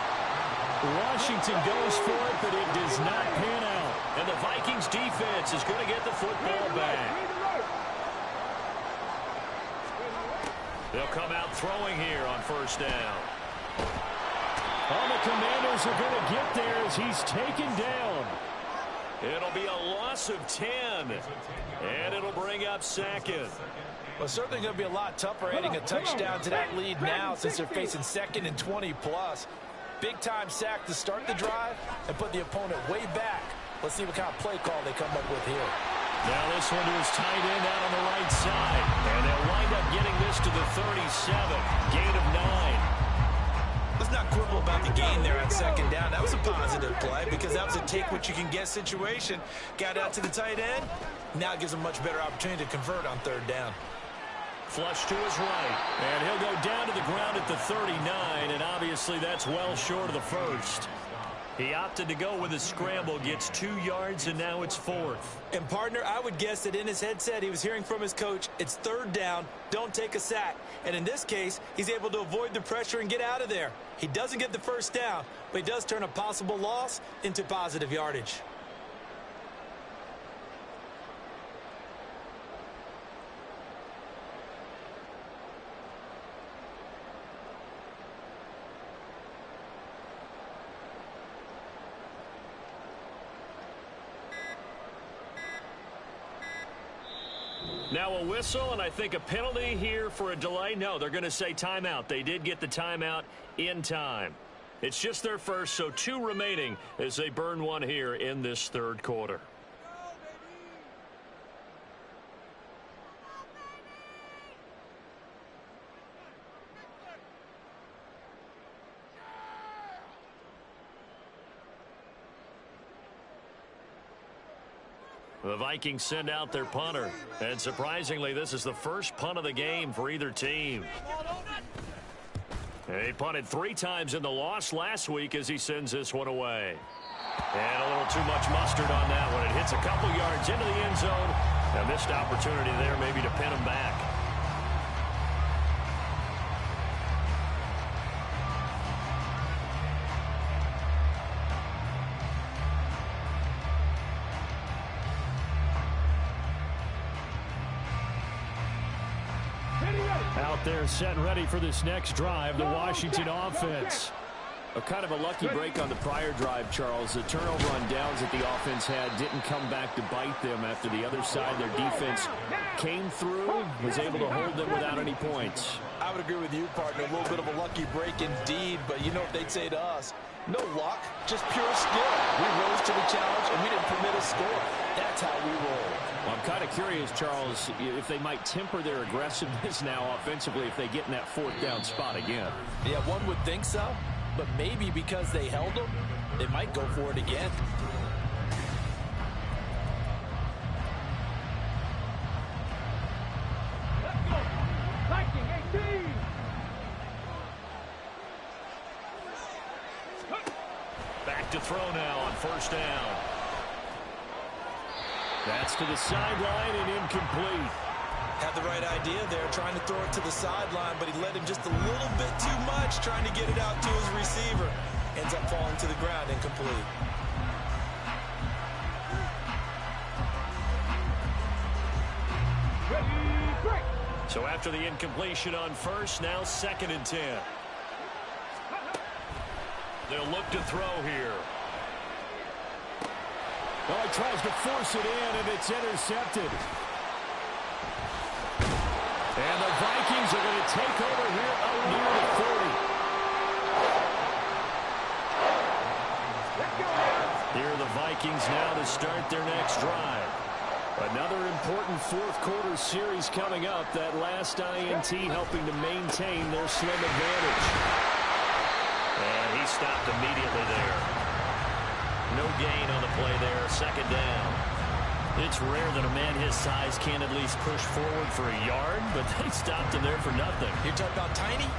Washington goes for it, but it does not pan out. And the Vikings defense is going to get the football back. They'll come out throwing here on first down. All the Commanders are going to get there as he's taken down. It'll be a loss of 10, and it'll bring up second. Well, it's certainly going to be a lot tougher adding a touchdown to that lead now since they're facing 2nd and 20+. Big-time sack to start the drive and put the opponent way back. Let's see what kind of play call they come up with here. Now this one to his tight end out on the right side. And they'll wind up getting this to the 37. Gain of 9. Let's not quibble about the gain there on second down. That was a positive play because that was a take-what-you-can-get situation. Got out to the tight end. Now it gives him a much better opportunity to convert on third down. Flush to his right. And he'll go down to the ground at the 39, and obviously that's well short of the first. He opted to go with a scramble, gets 2 yards, and now it's 4th. And, partner, I would guess that in his headset he was hearing from his coach, it's third down, don't take a sack. And in this case, he's able to avoid the pressure and get out of there. He doesn't get the first down, but he does turn a possible loss into positive yardage. Now a whistle, and I think a penalty here for a delay. No, they're going to say timeout. They did get the timeout in time. It's just their first, so 2 remaining as they burn one here in this third quarter. The Vikings send out their punter. And surprisingly, this is the first punt of the game for either team. They punted 3 times in the loss last week as he sends this one away. And a little too much mustard on that one. It hits a couple yards into the end zone. A missed opportunity there maybe to pin him back. Out there set and ready for this next drive, the Washington offense. A kind of a lucky break on the prior drive, Charles. The turnover on downs that the offense had didn't come back to bite them after the other side. Their defense came through, was able to hold them without any points. I would agree with you, partner. A little bit of a lucky break indeed, but you know what they'd say to us. No luck, just pure skill. We rose to the challenge, and we didn't permit a score. That's how we roll. Well, I'm kind of curious, Charles, if they might temper their aggressiveness now offensively if they get in that 4th down spot again. Yeah, one would think so, but maybe because they held them, they might go for it again. Let's go. Viking 18. Back to throw now on first down. That's to the sideline and incomplete. Had the right idea there, trying to throw it to the sideline, but he led him just a little bit too much, trying to get it out to his receiver. Ends up falling to the ground, incomplete. So after the incompletion on first, now 2nd and 10. They'll look to throw here. Well, he tries to force it in, and it's intercepted. And the Vikings are going to take over here out near the 40. Here are the Vikings now to start their next drive. Another important fourth-quarter series coming up. That last INT helping to maintain their slim advantage. And he stopped immediately there. No gain on the play there. Second down. It's rare that a man his size can at least push forward for a yard, but they stopped him there for nothing. You're talking about tiny?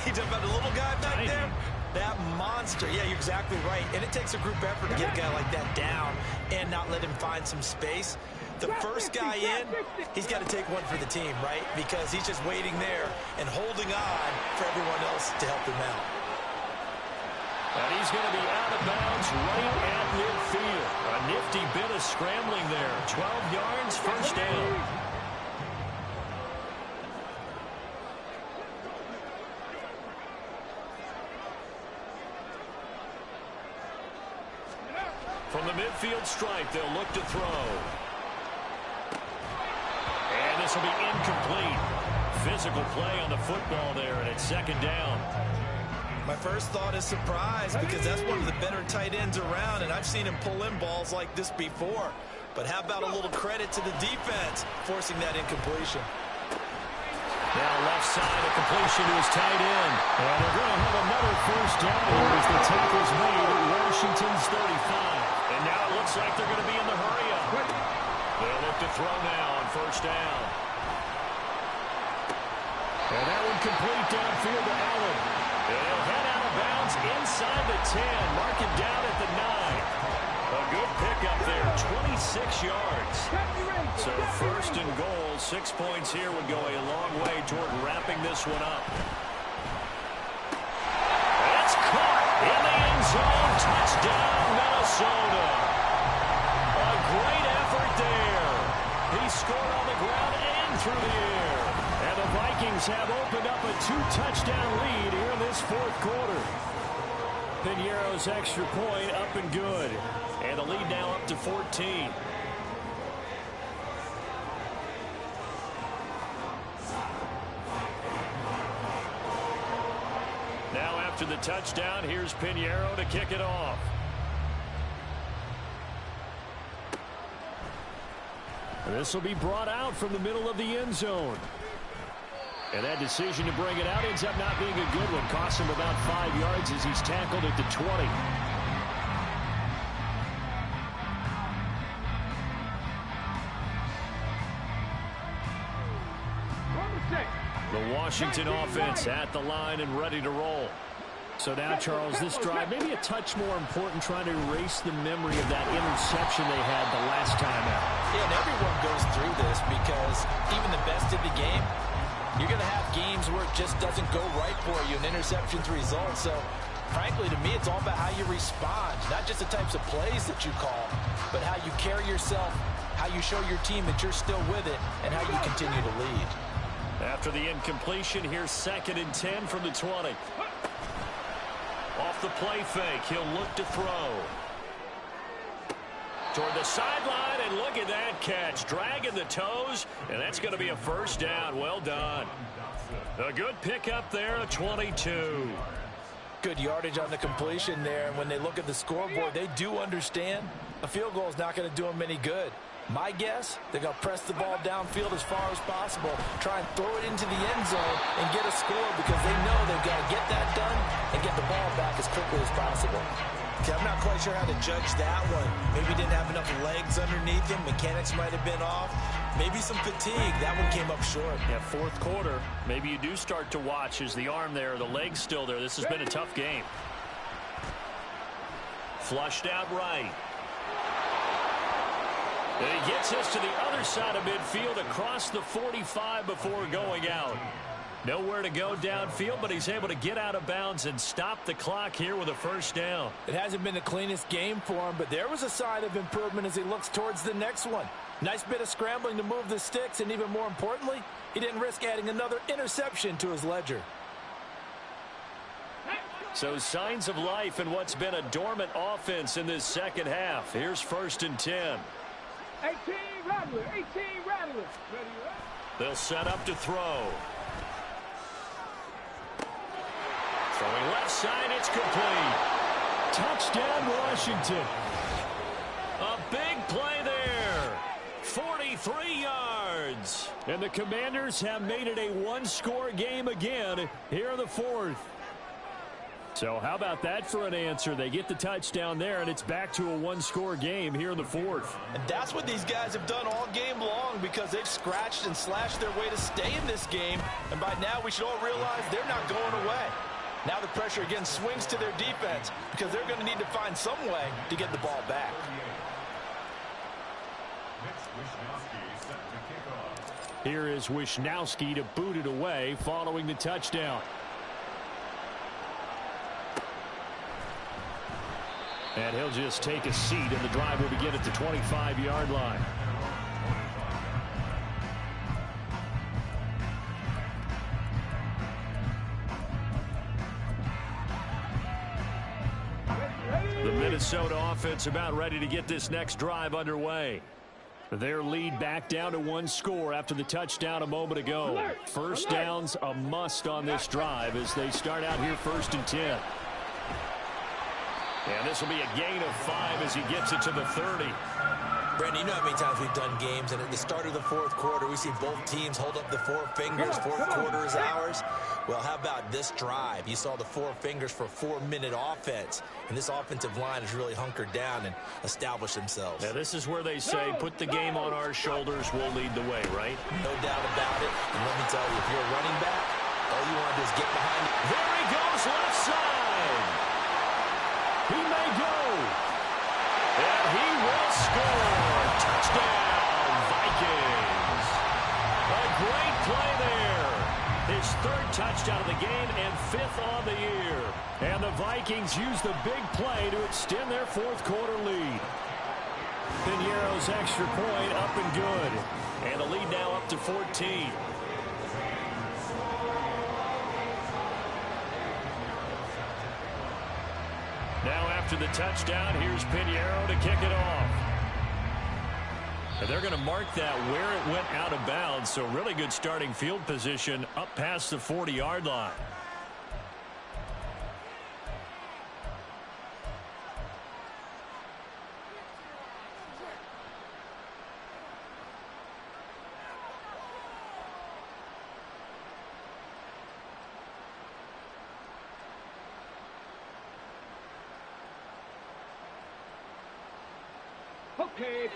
You're talking about the little guy back there? That monster. Yeah, you're exactly right. And it takes a group effort to get a guy like that down and not let him find some space. The first guy in, he's got to take one for the team, right? Because he's just waiting there and holding on for everyone else to help him out. And he's going to be out of bounds right at midfield. A nifty bit of scrambling there. 12 yards, first down. From the midfield stripe, they'll look to throw. And this will be incomplete. Physical play on the football there, and it's second down. My first thought is surprise, because that's one of the better tight ends around, and I've seen him pull in balls like this before. But how about a little credit to the defense forcing that incompletion? Now left side, a completion to his tight end. And they're going to have another first down here as the tackle's made at Washington's 35. And now it looks like they're going to be in the hurry-up. They'll look to throw now on first down. And that one complete downfield to Allen. They'll head out of bounds inside the 10. Mark it down at the 9. A good pickup there, 26 yards. So first and goal, 6 points here would go a long way toward wrapping this one up. It's caught in the end zone. Touchdown, Minnesota. A great effort there. He scored on the ground and through the air. And the Vikings have opened up a 2-touchdown lead here in this fourth quarter. Piñeiro's extra point up and good. And the lead now up to 14. Now after the touchdown, here's Piñeiro to kick it off. And this will be brought out from the middle of the end zone. And that decision to bring it out ends up not being a good one. Costs him about 5 yards as he's tackled at the 20. The Washington offense at the line and ready to roll. So now, Charles, this drive maybe a touch more important, trying to erase the memory of that interception they had the last time out. Yeah, and everyone goes through this because even the best of the game, you're going to have games where it just doesn't go right for you, and interceptions result. So, frankly, to me, it's all about how you respond, not just the types of plays that you call, but how you carry yourself, how you show your team that you're still with it, and how you continue to lead. After the incompletion, here's 2nd and 10 from the 20. Off the play fake, he'll look to throw. Toward the sideline, and look at that catch. Dragging the toes, and that's going to be a first down. Well done. A good pickup there, a 22. Good yardage on the completion there, and when they look at the scoreboard, they do understand a field goal is not going to do them any good. My guess, they're going to press the ball downfield as far as possible, try and throw it into the end zone and get a score because they know they've got to get that done and get the ball back as quickly as possible. Okay, I'm not quite sure how to judge that one. Maybe didn't have enough legs underneath him. Mechanics might have been off. Maybe some fatigue. That one came up short. Yeah, fourth quarter. Maybe you do start to watch as the arm there, the leg's still there. This has been a tough game. Flushed out right. And he gets us to the other side of midfield across the 45 before going out. Nowhere to go downfield, but he's able to get out of bounds and stop the clock here with a first down. It hasn't been the cleanest game for him, but there was a sign of improvement as he looks towards the next one. Nice bit of scrambling to move the sticks, and even more importantly, he didn't risk adding another interception to his ledger. So signs of life in what's been a dormant offense in this second half. Here's 1st and 10. 18 Rattler, 18 Rattler. They'll set up to throw. Throwing left side, it's complete. Touchdown, Washington. A big play there. 43 yards. And the Commanders have made it a one-score game again here in the fourth. So how about that for an answer? They get the touchdown there, and it's back to a one-score game here in the fourth. And that's what these guys have done all game long because they've scratched and slashed their way to stay in this game. And by now, we should all realize they're not going away. Now the pressure again swings to their defense because they're going to need to find some way to get the ball back. Here is Wishnowsky to boot it away following the touchdown. And he'll just take a seat, and the drive will begin at the 25-yard line. The Minnesota offense about ready to get this next drive underway. Their lead back down to one score after the touchdown a moment ago. First down's a must on this drive as they start out here 1st and 10. And this will be a gain of 5 as he gets it to the 30. Brandon, you know how many times we've done games, and at the start of the fourth quarter, we see both teams hold up the 4 fingers. Fourth quarter is ours. Well, how about this drive? You saw the 4 fingers for a 4-minute offense, and this offensive line has really hunkered down and established themselves. Now, this is where they say, put the game on our shoulders, we'll lead the way, right? No doubt about it. And let me tell you, if you're a running back, all you want to do is get behind it. There he goes, left side. He may go. And he will score. Touchdown, Vikings. A great play there. His 3rd touchdown of the game and 5th on the year. And the Vikings use the big play to extend their 4th quarter lead. Piñeiro's extra point up and good. And the lead now up to 14. Now after the touchdown, here's Piñeiro to kick it off. And they're going to mark that where it went out of bounds, so really good starting field position up past the 40-yard line.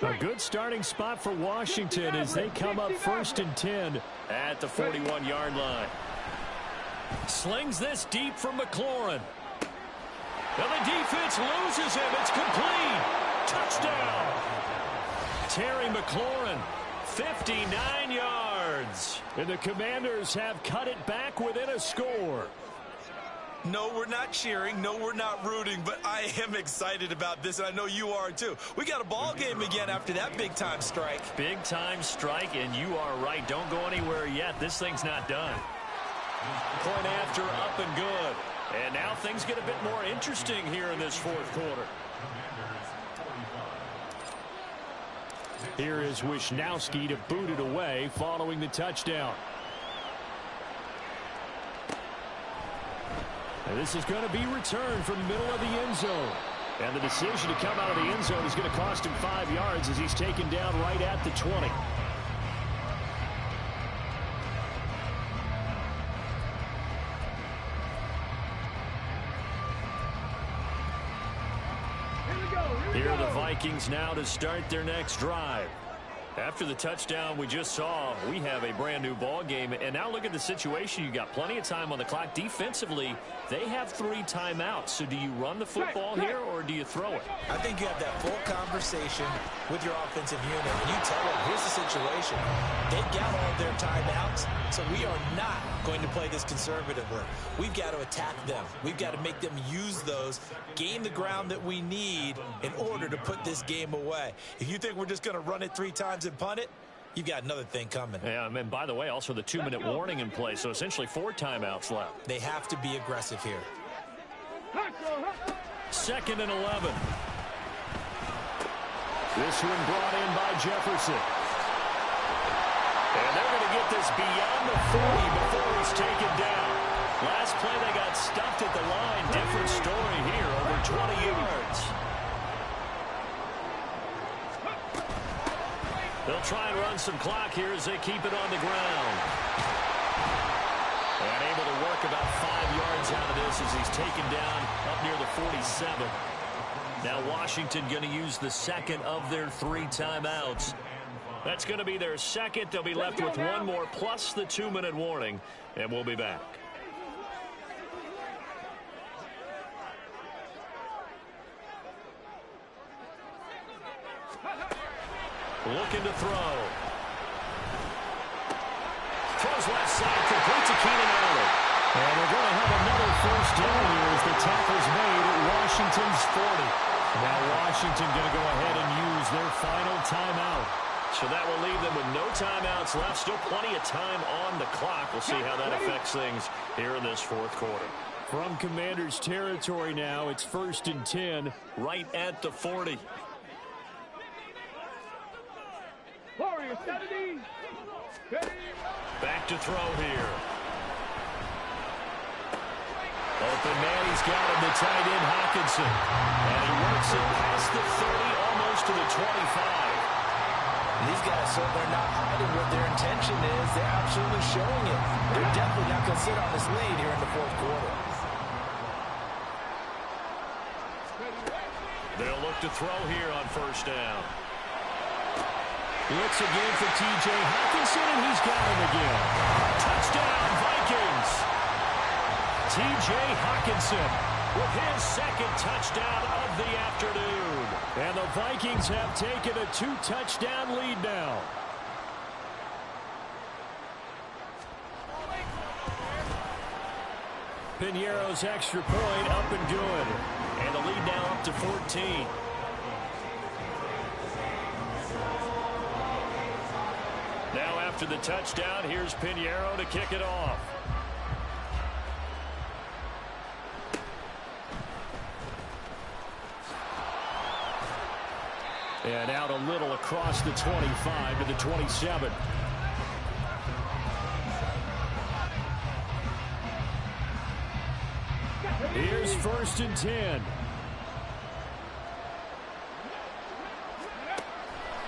A good starting spot for Washington as they come up 1st and 10 at the 41-yard line. Slings this deep from McLaurin. And the defense loses him. It's complete. Touchdown. Terry McLaurin, 59 yards. And the Commanders have cut it back within a score. No, we're not cheering. No, we're not rooting, but I am excited about this, and I know you are too. We got a ball game again after that big-time strike. Big-time strike, and you are right. Don't go anywhere yet. This thing's not done. Point after, up and good. And now things get a bit more interesting here in this 4th quarter. Here is Wishnowsky to boot it away following the touchdown. And this is going to be returned from the middle of the end zone. And the decision to come out of the end zone is going to cost him 5 yards as he's taken down right at the 20. Here are the Vikings now to start their next drive. After the touchdown we just saw, we have a brand new ball game. And now look at the situation. You got plenty of time on the clock. Defensively, they have 3 timeouts. So do you run the football here or do you throw it? I think you have that full conversation with your offensive unit. And you tell them, here's the situation. They've got all their timeouts, so we are not going to play this conservatively. We've got to attack them. We've got to make them use those, gain the ground that we need in order to put this game away. If you think we're just going to run it 3 times and punt it, you've got another thing coming. Yeah, and by the way, also the 2-minute warning in place, so essentially 4 timeouts left. They have to be aggressive here. 2nd and 11. This one brought in by Jefferson. And they're going to get this beyond the 40 before he's taken down. Last play they got stuffed at the line. Different story here, over 20 yards. They'll try and run some clock here as they keep it on the ground. And able to work about 5 yards out of this as he's taken down up near the 47. Now Washington going to use the second of their 3 timeouts. That's going to be their second. They'll be left with 1 more plus the 2-minute warning, and we'll be back. Looking to throw. Throws left side, complete to Keenan Allen. And they're going to have another first down here as the tackle's made at Washington's 40. Now Washington going to go ahead and use their final timeout. So that will leave them with no timeouts left. Still plenty of time on the clock. We'll see how that affects things here in this fourth quarter. From Commanders territory now, it's 1st and 10 right at the 40. Back to throw here. Open man, he's got him, the tight end Hockenson. And he works it past the 30, almost to the 25. These guys certainly are not hiding what their intention is. They're absolutely showing it. They're definitely not going to sit on this lead here in the fourth quarter. They'll look to throw here on first down. Looks again for T.J. Hockenson, and he's got him again. Touchdown, Vikings. T.J. Hockenson with his second touchdown of the afternoon. And the Vikings have taken a 2-touchdown lead now. Piñeiro's extra point up and good. And the lead now up to 14. Now after the touchdown, here's Piñeiro to kick it off. And out a little across the 25 to the 27. Here's 1st and 10.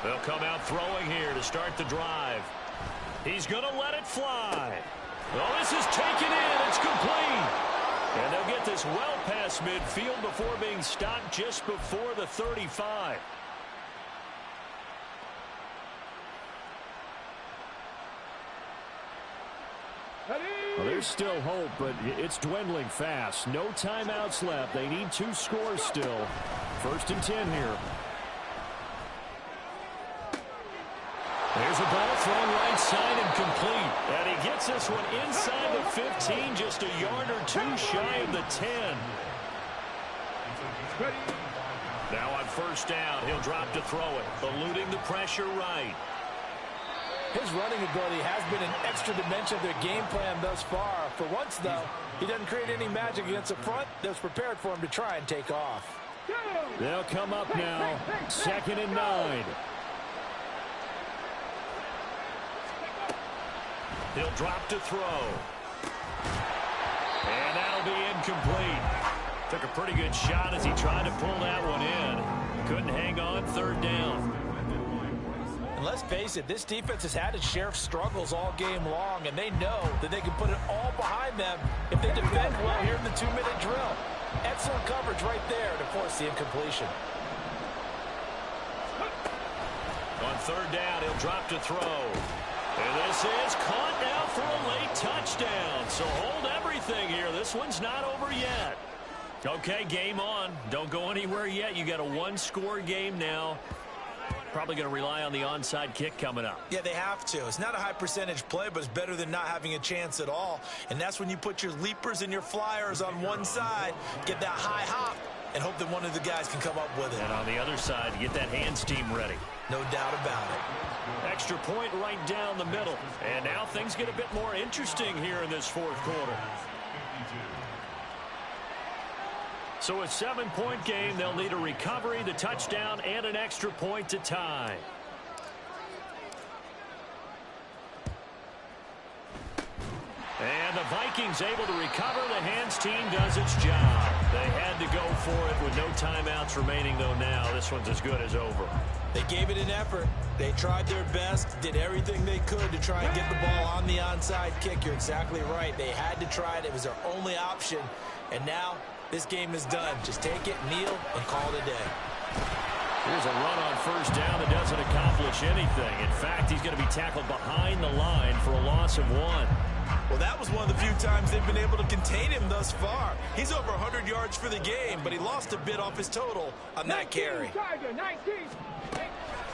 They'll come out throwing here to start the drive. He's going to let it fly. Oh, this is taken in. It's complete. And they'll get this well past midfield before being stopped just before the 35. Well, there's still hope, but it's dwindling fast. No timeouts left. They need 2 scores still. 1st and 10 here. There's a ball thrown right side and complete. And he gets this one inside the 15, just a yard or 2 shy of the 10. Now on first down, he'll drop to throw it, eluding the pressure right. His running ability has been an extra dimension of their game plan thus far. For once, though, he doesn't create any magic against the front that's prepared for him to try and take off. They'll come up now, 2nd and 9. He'll drop to throw. And that'll be incomplete. Took a pretty good shot as he tried to pull that one in. Couldn't hang on, 3rd down. And let's face it, this defense has had its share of struggles all game long, and they know that they can put it all behind them if they defend well here in the 2-minute drill. Excellent coverage right there to force the incompletion. On 3rd down, he'll drop to throw. And this is caught now for a late touchdown. So hold everything here. This one's not over yet. Okay, game on. Don't go anywhere yet. You got a 1-score game now. Probably going to rely on the onside kick coming up. Yeah, they have to. It's not a high percentage play, but it's better than not having a chance at all. And that's when you put your leapers and your flyers on one side, get that high hop, and hope that one of the guys can come up with it. And on the other side, get that hands team ready. No doubt about it. Extra point right down the middle. And now things get a bit more interesting here in this 4th quarter. So a 7-point game, they'll need a recovery, the touchdown, and an extra point to tie. And the Vikings Vikings able to recover. The hands team does its job. They had to go for it with no timeouts remaining, though now this one's as good as over. They gave it an effort. They tried their best, did everything they could to try and get the ball on the onside kick. You're exactly right. They had to try it. It was their only option. And now this game is done. Just take it, kneel, and call it a day. Here's a run on first down that doesn't accomplish anything. In fact, he's going to be tackled behind the line for a loss of 1. Well, that was one of the few times they've been able to contain him thus far. He's over 100 yards for the game, but he lost a bit off his total on that carry. Tiger, 19.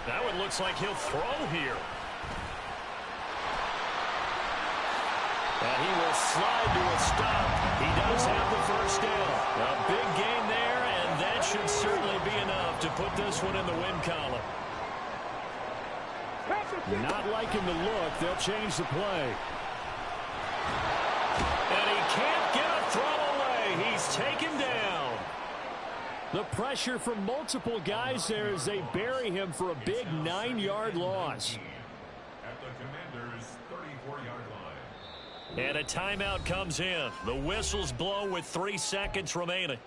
That one looks like he'll throw here. And he will slide to a stop. He does have the first down. A big gain there, and that should certainly be enough to put this one in the win column. Not liking the look. They'll change the play. And he can't get a throw away. He's taken down. The pressure from multiple guys there as they bury him for a big 9-yard loss. At the Commander's 34-yard line. And a timeout comes in. The whistles blow with 3 seconds remaining.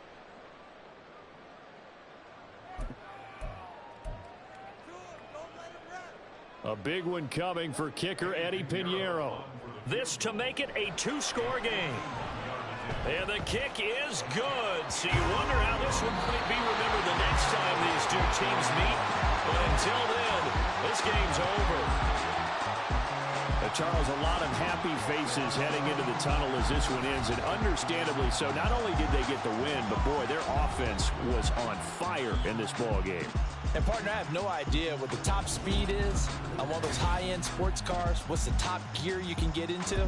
A big one coming for kicker Eddie Pinheiro. This to make it a 2-score game. And the kick is good. So you wonder how this one might be remembered the next time these two teams meet. But until then, this game's over. Charles, a lot of happy faces heading into the tunnel as this one ends, and understandably so. Not only did they get the win, but boy, their offense was on fire in this ball game. And, partner, I have no idea what the top speed is on one of those high-end sports cars. What's the top gear you can get into?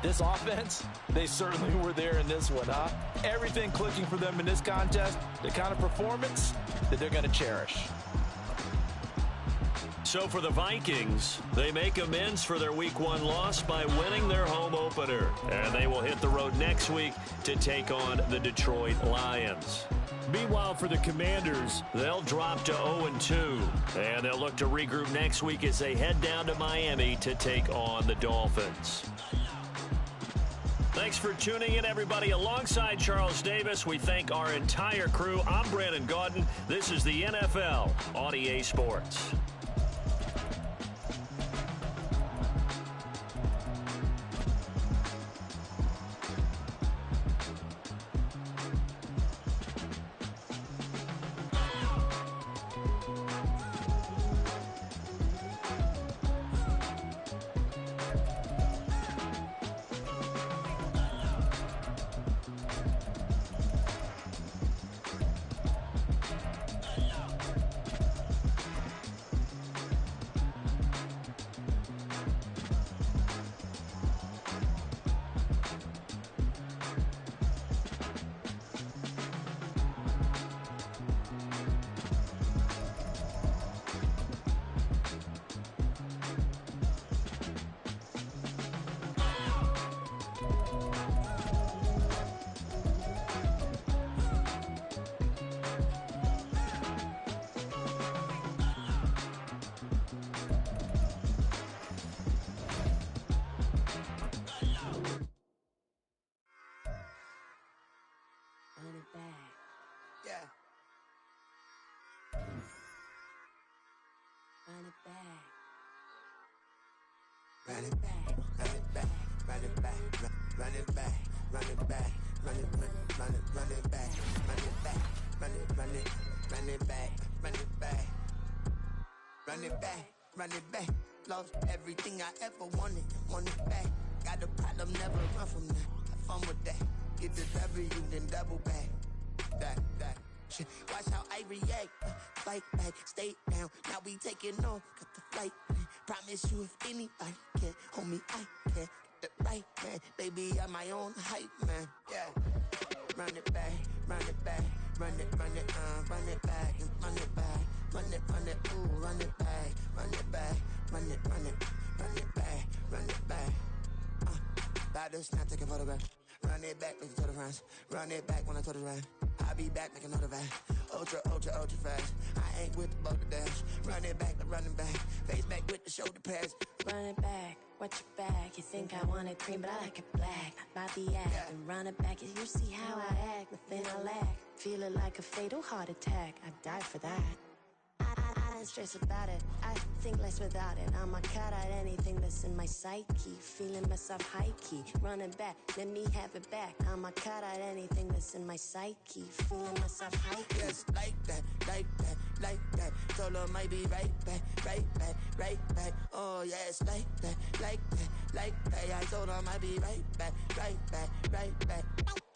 This offense, they certainly were there in this one, huh? Everything clicking for them in this contest, the kind of performance that they're going to cherish. So for the Vikings, they make amends for their Week 1 loss by winning their home opener. And they will hit the road next week to take on the Detroit Lions. Meanwhile, for the Commanders, they'll drop to 0-2. And they'll look to regroup next week as they head down to Miami to take on the Dolphins. Thanks for tuning in, everybody. Alongside Charles Davis, we thank our entire crew. I'm Brandon Gaudin. This is the NFL on EA Sports. Run it back, run it back, run it back, run it back, run it back, run it back, run it back, run it back, run it back, run it back, run it back, run it back. Lost everything I ever wanted, want it back. Got a problem, never run from that. Have fun with that. Get the W, then double back. That. Shit. Watch how I react. Fight back, stay down. Now we taking on, got the flight. Promise you if anybody can, homie, I can. Get the right man, baby, I'm my own hype man. Yeah. Run it back, run it back, run it back, run it back, run it back, ooh, run it back, run it back, run it back, run it back. About this now, take a photograph. Run it back like a total runs. Run it back when I total run. I'll be back like another van. Ultra, ultra, ultra fast. I ain't with the boat to dash. Run it back like running back. Face back with the shoulder pads. Run it back, watch your back. You think I want it cream, but I like it black. Bobby act and run it back. You see how I act, nothing I lack. Feel it like a fatal heart attack. I'd die for that. I don't stress about it. I think less without it. I'ma cut out anything that's in my psyche. Feeling myself high key. Running back, let me have it back. I'ma cut out anything that's in my psyche. Feeling myself high key. Yes, like that, like that, like that. Told her might be right back, right back, right back. Oh yes, like that, like that, like that. I told her might be right back, right back, right back.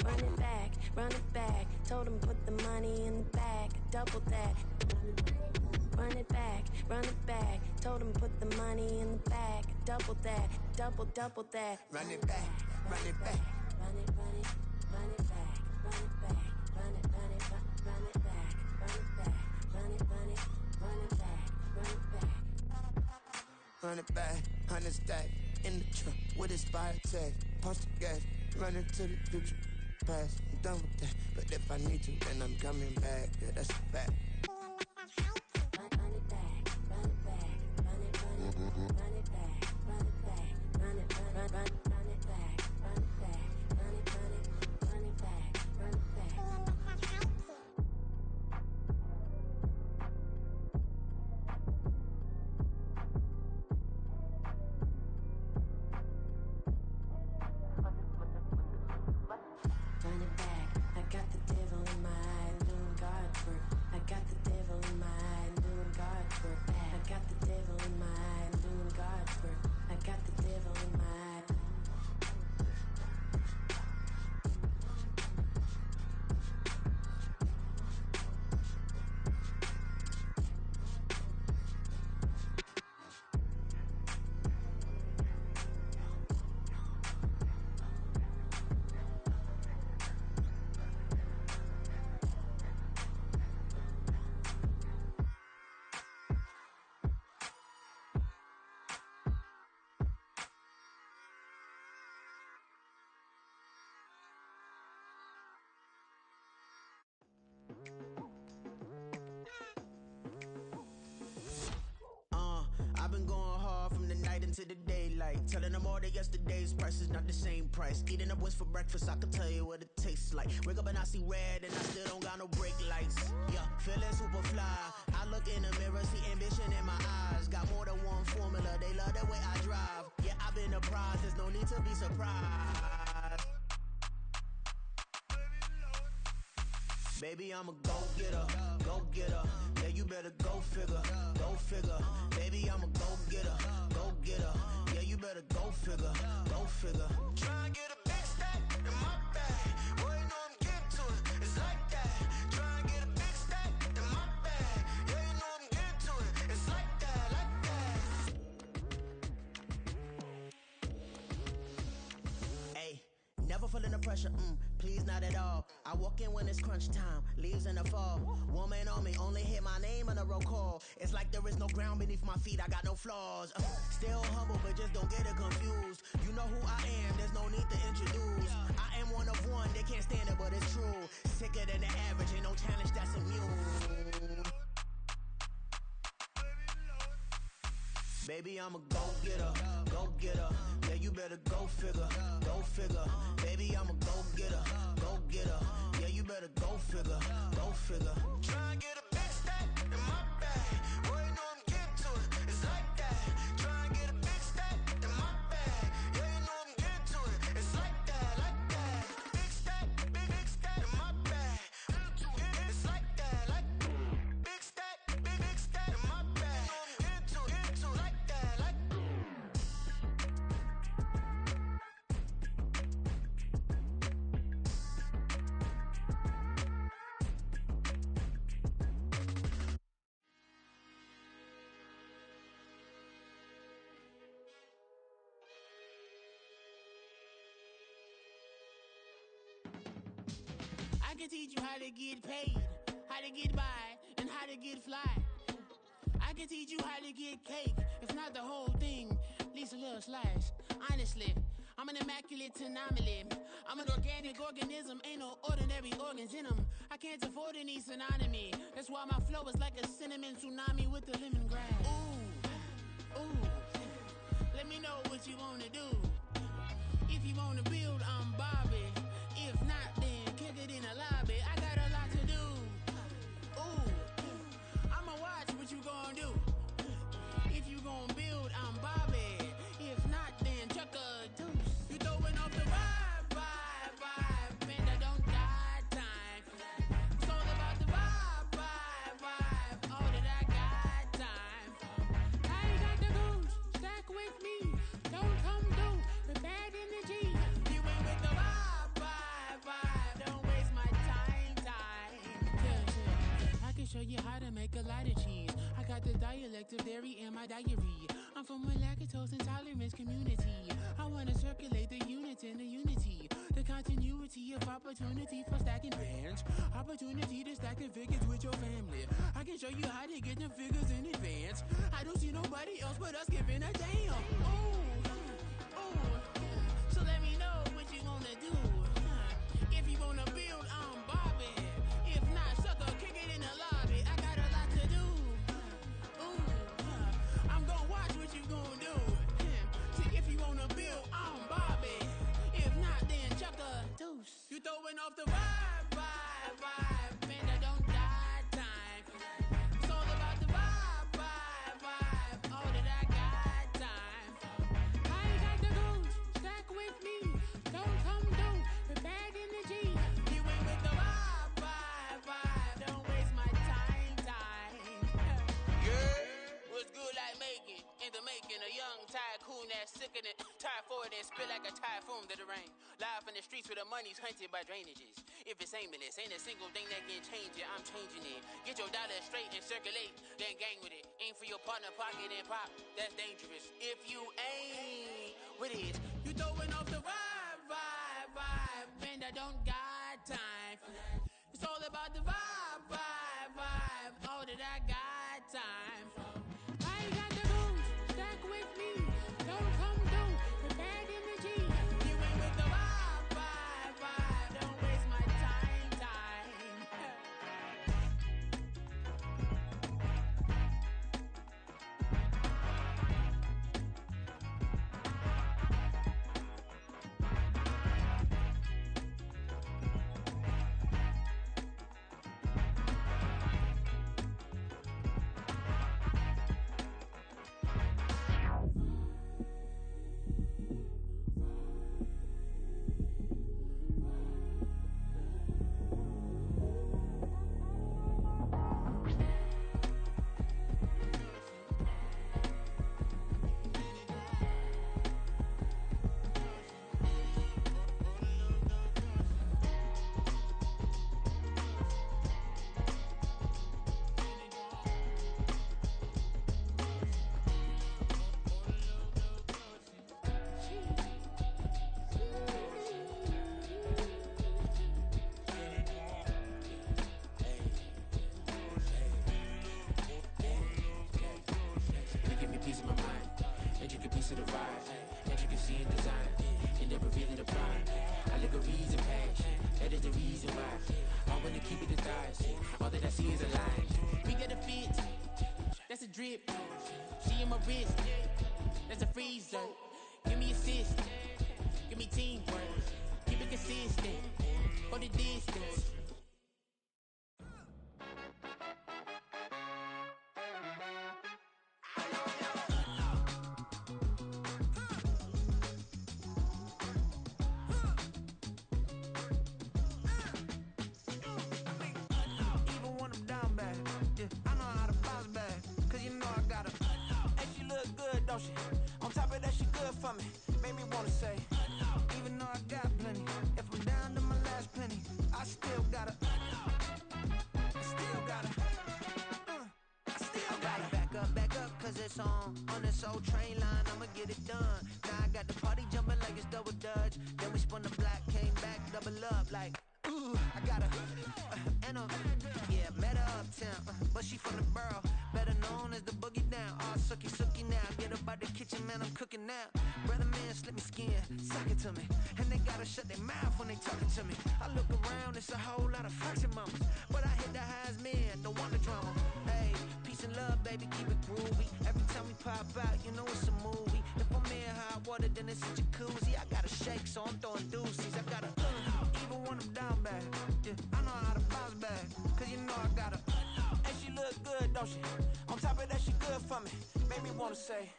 Run it back, run it back. Told him put the money in the bag. Double that. Run it back, run it back. Told him put the money in the bag. Double that, double that. Run it back, run it back. Run it, run it, run it back, run it back, run it, run it, run it back, run it back, run it, run it, run it back, run it back. Run it back, 100 stack in the truck with expired tag. Punch the gas, run into the future. Past, I'm done with that. But if I need to, then I'm coming back. Yeah, that's a fact. I've been going hard from the night into the daylight. Telling them all that yesterday's price is not the same price. Eating up what's for breakfast, I can tell you what it tastes like. Wake up and I see red and I still don't got no brake lights. Yeah, feeling super fly. I look in the mirror, see ambition in my eyes. Got more than one formula, they love the way I drive. Yeah, I've been apprised, there's no need to be surprised. Baby, I'm a go-getter, go-getter. Yeah, you better go figure, go figure. Baby, I'm a go-getter, go-getter. Yeah, you better go figure, go figure. Try and get a big stack in my bag. Boy, you know I'm getting to it, it's like that. Try and get a big stack in my bag. Yeah, you know I'm getting to it, it's like that, like that. Hey, never feeling the pressure, please not at all. I walk in when it's crunch time, leaves in the fall. Woman on me, only hit my name on a roll call. It's like there is no ground beneath my feet, I got no flaws. Still humble, but just don't get it confused. You know who I am, there's no need to introduce. I am one of one, they can't stand it, but it's true. Sicker than the average, ain't no challenge that's immune. Baby, I'm a go-getter, go-getter. Yeah, you better go figure, go figure. Baby, I'm a go-getter, go-getter. Yeah, you better go figure, go figure. Try and get a big stack in my bag. Boy, you know I'm getting to it, it's like that. Try and get a big stack in my bag. Yeah, you know I'm getting to it, it's like that, like that. Big stack in my bag. It's like that, like big stack in my bag. Into like that, like. I can teach you how to get paid, how to get by, and how to get fly. I can teach you how to get cake, if not the whole thing, at least a little slice. Honestly, I'm an immaculate anomaly. I'm an organic organism, ain't no ordinary organs in them. I can't afford any synonymy. That's why my flow is like a cinnamon tsunami with the lemongrass. Ooh, ooh. Let me know what you wanna do. If you wanna build, I'm Bobby. If not, then kick it in the lobby. I got a lot to do. Ooh, I'ma watch what you gonna do. If you gonna build, I'm Bobby. If not, then chuck a deuce. You throwing off the vibe, man, I don't got time. It's all about the vibe, all that I got time. I ain't got the goose, stack with me. Don't come through with bad energy. You ain't with the vibe, don't waste my time. Yeah. I can show you how to make a lot of cheese. I got the dialect of dairy in my diary. I'm from a lactose intolerance community. I wanna circulate the units and the unity. The continuity of opportunity for stacking bands. Opportunity to stack the figures with your family. I can show you how to get the figures in advance. I don't see nobody else but us giving a damn. Ooh, ooh. So let me know what you wanna do. If you wanna build, I'm Bobby. If not, sucker, kick it in the lobby. I got a lot to do. Ooh, I'm gonna watch what you gonna do. See, if you wanna build, I'm Bobby. If not, then chuck a deuce. You throwing off the vibe, man, I don't got time. It's all about the vibe, all that I got time. I ain't got the goose, stack with me. Don't come through with bad energy. You ain't with the vibe, don't waste my time. Yeah, what's good like making? In the making, a young tycoon that's sick in it. Tired for it and spit like a typhoon to the rain. Live in the streets where the money's hunted by drainages. If it's aimless, ain't a single thing that can change it. I'm changing it. Get your dollar straight and circulate, then gang with it. Aim for your partner, pocket and pop. That's dangerous. If you ain't with it, you throwing off the vibe, man, I don't got time. It's all about the vibe, all that I got time. I ain't got the goose, stack with me. Don't come through with bad energy. You ain't with the vibe, don't waste my time. Drip, she in my wrist, that's a freezer. Give me assist, give me teamwork, keep it consistent, go the distance. Even when I'm down bad, yeah, I know how to bounce back. Cause you know I got her. Hey, she look good, don't she? On top of that, she good for me. Made me wanna say, even though I got plenty, if I'm down to my last penny, I still got her. I still got her. I still got her. Back up, cause it's on this old train line, I'ma get it done. Now I got the party jumping like it's double dutch. Then we spun the block, came back, double up like, ooh, I got her. And yeah, met her uptown, but she from the borough. Better known as the boogie down. All sucky now. Get up out the kitchen, man, I'm cooking now. Brother man, slip me skin, suck it to me. And they gotta shut their mouth when they talking to me. I look around, it's a whole lot of flexing mamas. But I hit the highs, man, don't want the drama. Hey, peace and love, baby, keep it groovy. Every time we pop out, you know it's a movie. If I'm in hot water, then it's a jacuzzi. I gotta shake, so I'm throwing deuces. I gotta, even when I'm down bad. Yeah, I know how to bounce back, cause you know I gotta. And she look good, don't she? On top of that, she good for me. Made me wanna say,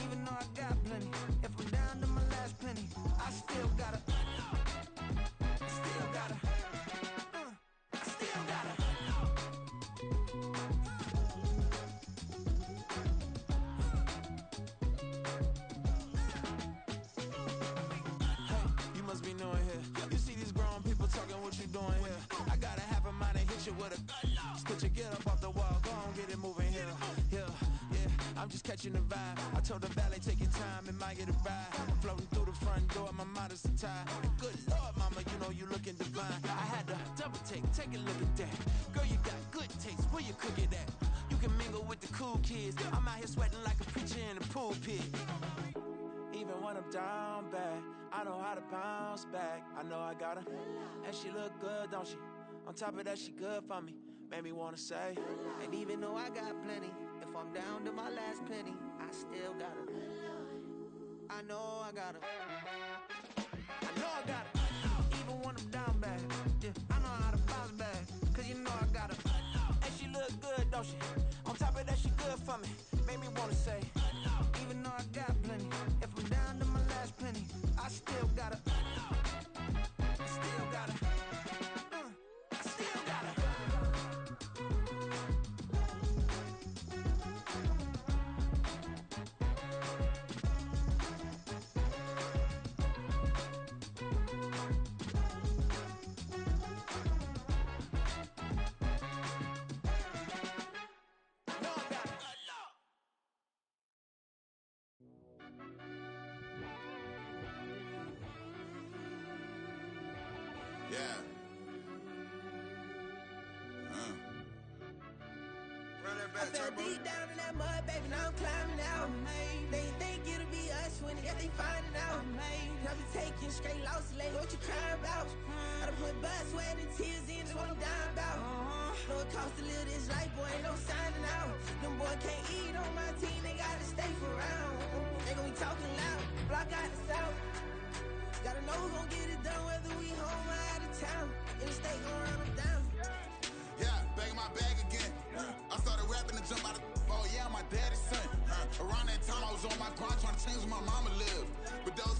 even though I got plenty, if I'm down to my last penny, I still gotta. I still gotta. I still gotta. Hey, you must be new in here. You see these grown people talking, what you doing here? I gotta have a mind and hit you with a stitch you get up off the wall, go on, get it moving here. Yeah, I'm just catching the vibe. I told the valet, take your time, it might get a ride. I'm floating through the front door, my mind is tied. Good Lord, mama, you know you looking divine. I had to double take a look at that. Girl, you got good taste, where you cook it at? You can mingle with the cool kids. I'm out here sweating like a preacher in the pulpit. Even when I'm down bad, I know how to bounce back. I know I gotta. And she look good, don't she? On top of that, she good for me. Made me wanna say. And even though I got plenty, if I'm down to my last penny, I still gotta. I know I gotta. I know I gotta. Even when I'm down bad, yeah, I know how to bounce back. Cause you know I gotta. And she look good, don't she? On top of that, she good for me. Made me wanna say. Even though I got plenty, if I'm down to my last penny, I still gotta. I still gotta. I still gotta. Yeah. Run that back, I fell Turbo. deep down in that mud, baby, now I'm climbing out. They think it'll be us when they finding out. I be taking straight losses lately, what you crying about? I done put blood, sweat, and tears in, just what I'm dying about. Know it costs to live this life, boy, ain't no signing out. Them boy can't eat on my team, they gotta stay for round. They gon' be talking loud, block out the south. Gotta know who gon' get it done, whether we home or out of town. In the state gon' run them down. Yeah, back in my bag again. I started rapping to jump out of oh yeah, my daddy's son. Around that time I was on my grind trying to change where my mama lived. But those